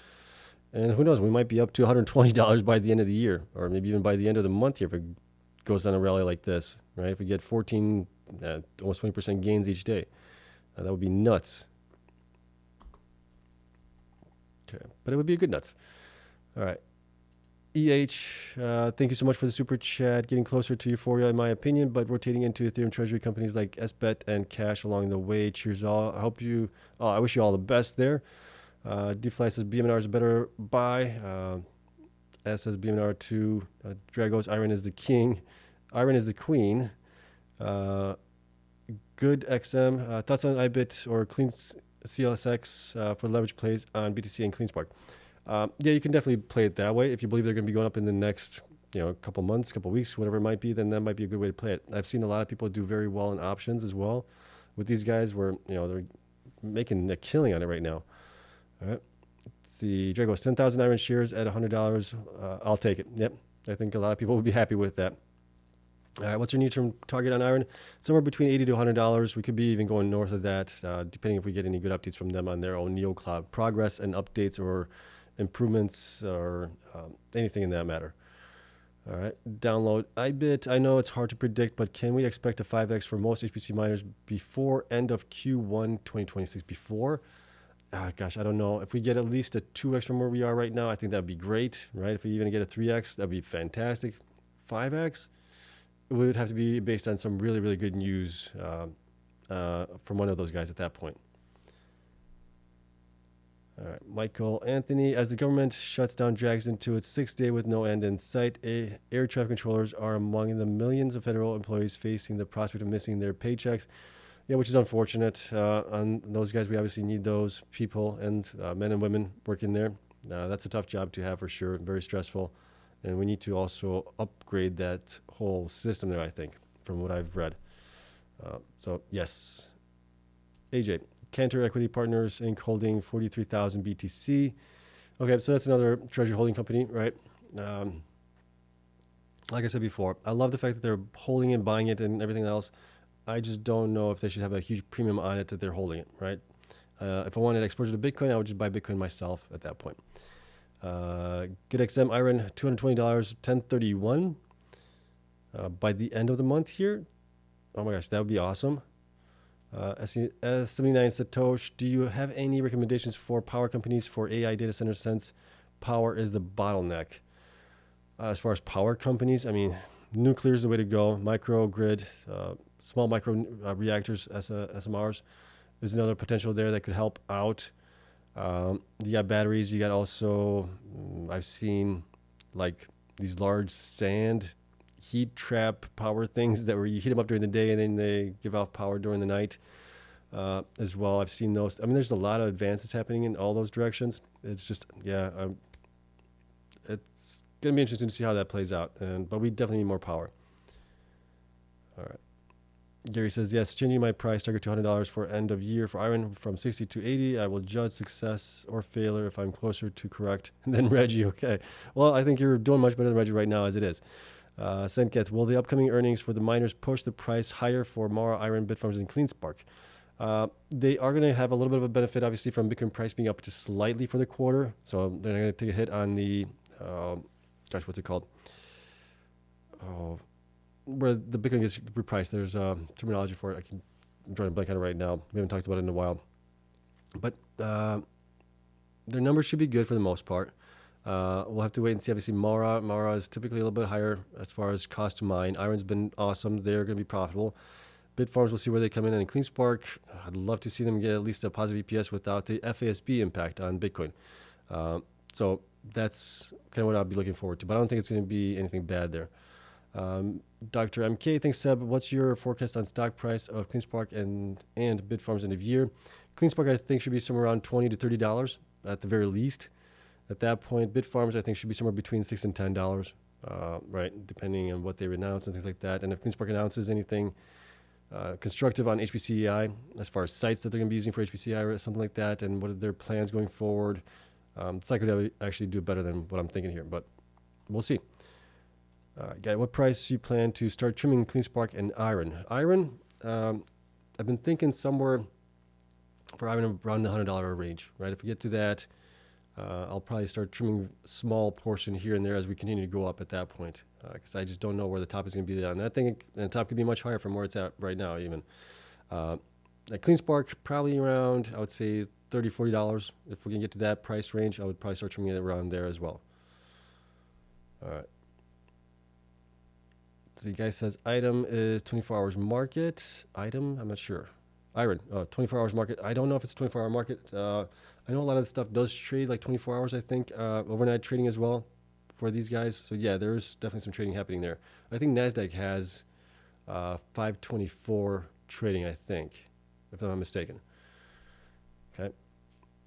and who knows? We might be up to $120 by the end of the year, or maybe even by the end of the month here if it goes on a rally like this, right? If we get 14, almost 20% gains each day, that would be nuts. Okay, but it would be a good nuts. All right. Thank you so much for the super chat. Getting closer to euphoria, in my opinion, but rotating into Ethereum treasury companies like SBET and Cash along the way. Cheers, all. I wish you all the best there. DFly says BMNR is a better buy. S says BMNR2. Dragos, IREN is the king. IREN is the queen. Good XM. Thoughts on IBIT or CLSK for leverage plays on BTC and Cleanspark? Yeah, you can definitely play it that way. If you believe they're going to be going up in the next, couple months, couple weeks, whatever it might be, then that might be a good way to play it. I've seen a lot of people do very well in options as well with these guys where, they're making a killing on it right now. All right. Let's see. Dragos, 10,000 IREN shares at $100. I'll take it. Yep. I think a lot of people would be happy with that. All right. What's your near-term target on IREN? Somewhere between $80 to $100. We could be even going north of that, depending if we get any good updates from them on their own NeoCloud progress and updates or improvements or anything in that matter. All right, download IBIT. I know it's hard to predict, but can we expect a 5x for most HPC miners before end of Q1 2026? Before? Gosh, I don't know. If we get at least a 2x from where we are right now, I think that'd be great, right? If we even get a 3x, that'd be fantastic. 5x? It would have to be based on some really, really good news from one of those guys at that point. All right, Michael Anthony. As the government shuts down, drags into its 6th day with no end in sight, air traffic controllers are among the millions of federal employees facing the prospect of missing their paychecks. Yeah, which is unfortunate. On those guys, we obviously need those people and men and women working there. That's a tough job to have for sure, very stressful. And we need to also upgrade that whole system there, I think, from what I've read. So, yes. AJ, Cantor Equity Partners Inc. holding 43,000 BTC. Okay, so that's another treasury holding company, right? Like I said before, I love the fact that they're holding it, buying it, and everything else. I just don't know if they should have a huge premium on it that they're holding it, right? If I wanted exposure to Bitcoin, I would just buy Bitcoin myself at that point. Good XM IREN, $220, 1031 by the end of the month here. Oh my gosh, that would be awesome. S79 Satosh, do you have any recommendations for power companies for AI data centers since power is the bottleneck? As far as power companies, I mean, nuclear is the way to go. Microgrid, small micro reactors, SMRs, is another potential there that could help out. You got batteries. You got also, I've seen like these large sand heat trap power things that where you heat them up during the day and then they give off power during the night as well. I've seen those. I mean, there's a lot of advances happening in all those directions. It's just, yeah, it's going to be interesting to see how that plays out. But we definitely need more power. All right. Gary says, yes, changing my price target to $100 for end of year for IREN from 60 to 80. I will judge success or failure if I'm closer to correct than Reggie. Okay. Well, I think you're doing much better than Reggie right now as it is. Sentgets, will the upcoming earnings for the miners push the price higher for Mara, IREN, Bitfarms, and Cleanspark? They are going to have a little bit of a benefit, obviously, from Bitcoin price being up just slightly for the quarter. So they're going to take a hit on the, what's it called? Where the Bitcoin gets repriced. There's terminology for it. I'm drawing a blank on it right now. We haven't talked about it in a while. But their numbers should be good for the most part. We'll have to wait and see. Obviously, Mara is typically a little bit higher as far as cost to mine. IREN's been awesome. They're going to be profitable. Bitfarms, we'll see where they come in. And Cleanspark, I'd love to see them get at least a positive EPS without the FASB impact on Bitcoin. So that's kind of what I'll be looking forward to. But I don't think it's going to be anything bad there. Dr. MK, thanks, Seb. What's your forecast on stock price of Cleanspark and Bitfarms end of year? Cleanspark, I think, should be somewhere around $20 to $30 at the very least. At that point, Bitfarms, I think, should be somewhere between $6 and $10, right, depending on what they announce and things like that. And if Cleanspark announces anything constructive on HPCI, as far as sites that they're going to be using for HPCI or something like that, and what are their plans going forward, it's likely to actually do better than what I'm thinking here, but we'll see. Guy, what price you plan to start trimming Cleanspark and IREN? IREN, I've been thinking somewhere for IREN around the $100 range, right? If we get to that, I'll probably start trimming a small portion here and there as we continue to go up at that point, because I just don't know where the top is going to be on that thing. And the top could be much higher from where it's at right now, even. At Cleanspark, probably around, I would say, $30, $40. If we can get to that price range, I would probably start trimming it around there as well. All right. The guy says item is 24 hours market. Item, I'm not sure. IREN, 24 hours market. I don't know if it's 24-hour market. I know a lot of this stuff does trade like 24 hours, I think. Overnight trading as well for these guys. So yeah, there's definitely some trading happening there. I think NASDAQ has 524 trading, I think, if I'm not mistaken. Okay.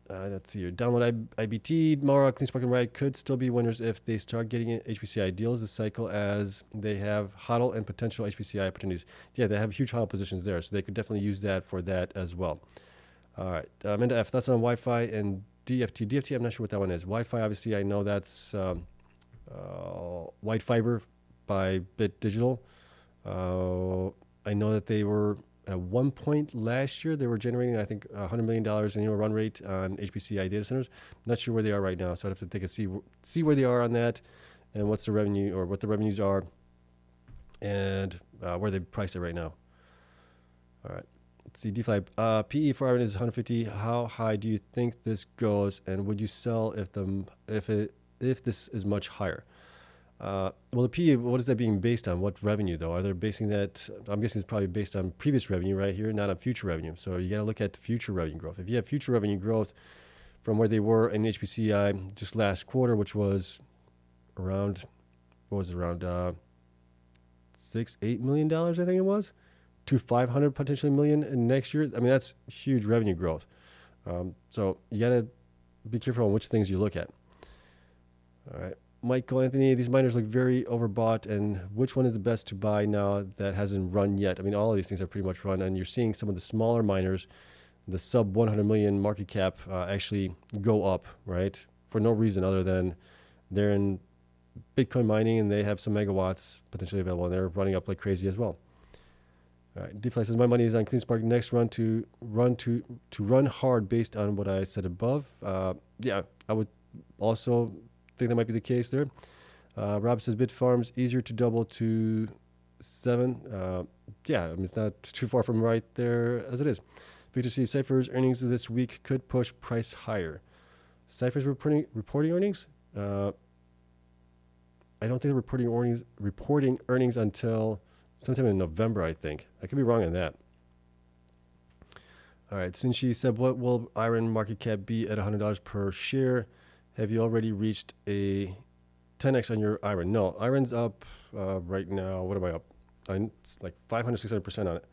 Let's see here. Download IBT, Mara, Cleanspark, and Riot could still be winners if they start getting HPCI deals this cycle, as they have HODL and potential HPCI opportunities. Yeah, they have huge HODL positions there, so they could definitely use that for that as well. All right. Minda F, that's on Wi-Fi and DFT. DFT, I'm not sure what that one is. Wi-Fi, obviously, I know that's white fiber by Bit Digital. I know that they were at one point last year, they were generating, I think, $100 million annual run rate on HPCI data centers. I'm not sure where they are right now, so I'd have to take a see where they are on that, and what's the revenue, or what the revenues are, and where they price it right now. All right. Let's see, DeFi. PE for IREN is 150. How high do you think this goes, and would you sell if this is much higher? Well, the PE, what is that being based on? What revenue, though? Are they basing that? I'm guessing it's probably based on previous revenue right here, not on future revenue. So you got to look at future revenue growth. If you have future revenue growth from where they were in HPCI just last quarter, which was around, what was it, around $6-8 million, I think it was, to 500 potentially million in next year. I mean, that's huge revenue growth. So you gotta be careful on which things you look at. All right, Michael Anthony, these miners look very overbought, and which one is the best to buy now that hasn't run yet? I mean, all of these things are pretty much run, and you're seeing some of the smaller miners, the sub 100 million market cap, actually go up, right? For no reason other than they're in Bitcoin mining and they have some megawatts potentially available, and they're running up like crazy as well. All right, Defi says my money is on Cleanspark. Next run hard based on what I said above. Yeah, I would also think that might be the case there. Rob says Bitfarms easier to double to 7. Yeah, I mean it's not too far from right there as it is. Victor C. Cipher's earnings this week could push price higher. Cipher's reporting earnings. I don't think they're reporting earnings until sometime in November, I think. I could be wrong on that. All right, since she said, what will IREN market cap be at $100 per share? Have you already reached a 10x on your IREN? No, IREN's up right now. What am I up? It's like 500, 600% on it.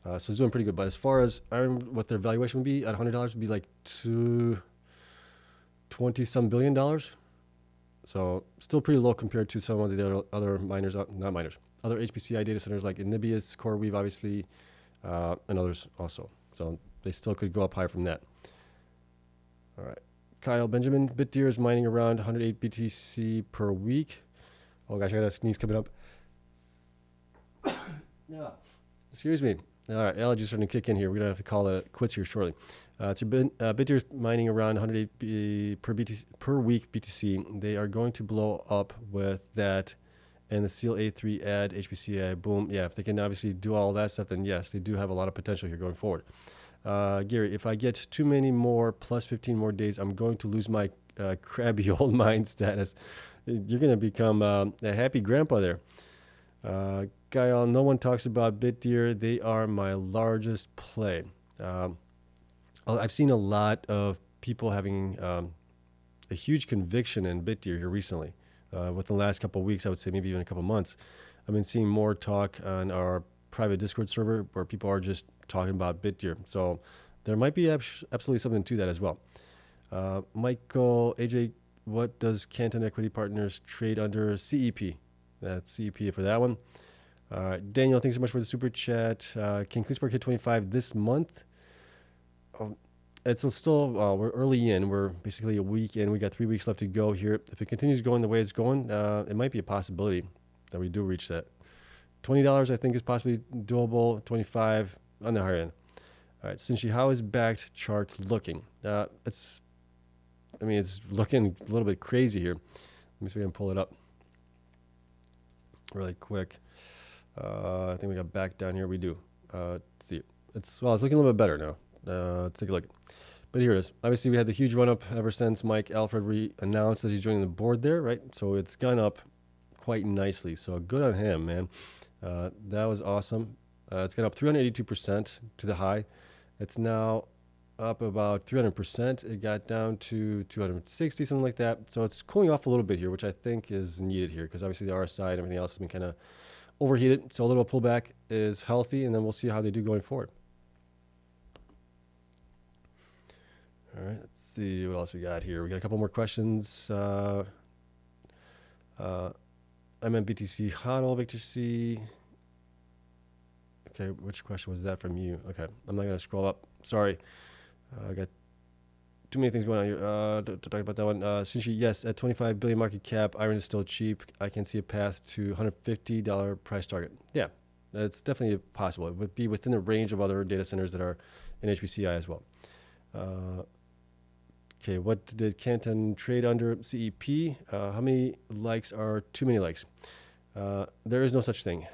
So it's doing pretty good. But as far as IREN, what their valuation would be at $100 would be like $20-some billion. So still pretty low compared to some of the other miners, not miners, other HPCI data centers like Inibius, CoreWeave, obviously, and others also. So they still could go up higher from that. All right. Kyle Benjamin, BitDeer is mining around 108 BTC per week. Oh gosh, I got a sneeze coming up. Yeah. Excuse me. All right, allergies starting to kick in here. We're going to have to call it quits here shortly. BitDeer is mining around 108 per week BTC. They are going to blow up with that and the Seal A3 add HPCI. Boom. Yeah, if they can obviously do all that stuff, then yes, they do have a lot of potential here going forward. Gary, if I get too many more plus 15 more days, I'm going to lose my crabby old mind status. You're going to become a happy grandpa there. Gael, no one talks about BitDeer. They are my largest play. I've seen a lot of people having a huge conviction in BitDeer here recently. Within the last couple of weeks, I would say maybe even a couple of months. I've been seeing more talk on our private Discord server where people are just talking about BitDeer. So there might be absolutely something to that as well. Michael, AJ, what does Canton Equity Partners trade under? CEP. That's CEP for that one. Daniel, thanks so much for the super chat. Can Cleanspark hit 25 this month? It's still, we're early in. We're basically a week in. We got 3 weeks left to go here. If it continues going the way it's going, it might be a possibility that we do reach that. $20, I think, is possibly doable. 25 on the higher end. All right, Sinchi, how is backed chart looking? It's looking a little bit crazy here. Let me see if we can pull it up really quick. I think we got back down here. We do. Let's see. It's looking a little bit better now. Let's take a look. But here it is. Obviously, we had the huge run up ever since Mike Alfred announced that he's joining the board there, right? So it's gone up quite nicely. So good on him, man. That was awesome. It's gone up 382% to the high. It's now up about 300%. It got down to 260, something like that. So it's cooling off a little bit here, which I think is needed here because obviously the RSI and everything else has been kind of overheated. So a little pullback is healthy, and then we'll see how they do going forward. All right, let's see what else we got here. We got a couple more questions. MMBTC HODL, Victor C. Okay, which question was that from you? Okay, I'm not going to scroll up. Sorry. I got too many things going on here to talk about that one. Sinchi, yes, at 25 billion market cap, IREN is still cheap. I can see a path to $150 price target. Yeah, that's definitely possible. It would be within the range of other data centers that are in HPCI as well. Okay, what did Canton trade under? CEP. How many likes are too many likes? There is no such thing.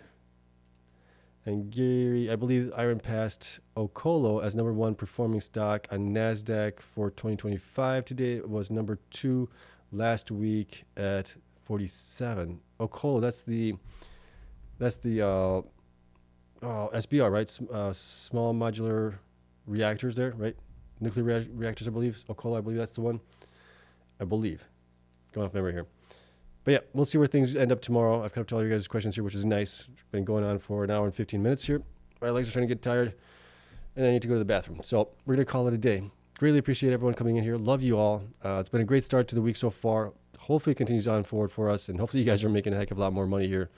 And Gary, I believe IREN passed Okolo as #1 performing stock on NASDAQ for 2025. Today it was #2 last week at 47. Okolo, that's the SBR, right? Small modular reactors there, right? nuclear reactors, I believe. Okola, I believe that's the one. I believe. Going off memory here. But yeah, we'll see where things end up tomorrow. I've kind of told you guys questions here, which is nice. It's been going on for an hour and 15 minutes here. My legs are starting to get tired, and I need to go to the bathroom. So we're going to call it a day. Really appreciate everyone coming in here. Love you all. It's been a great start to the week so far. Hopefully it continues on forward for us, and hopefully you guys are making a heck of a lot more money here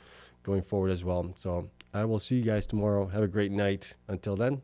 going forward as well. So I will see you guys tomorrow. Have a great night. Until then,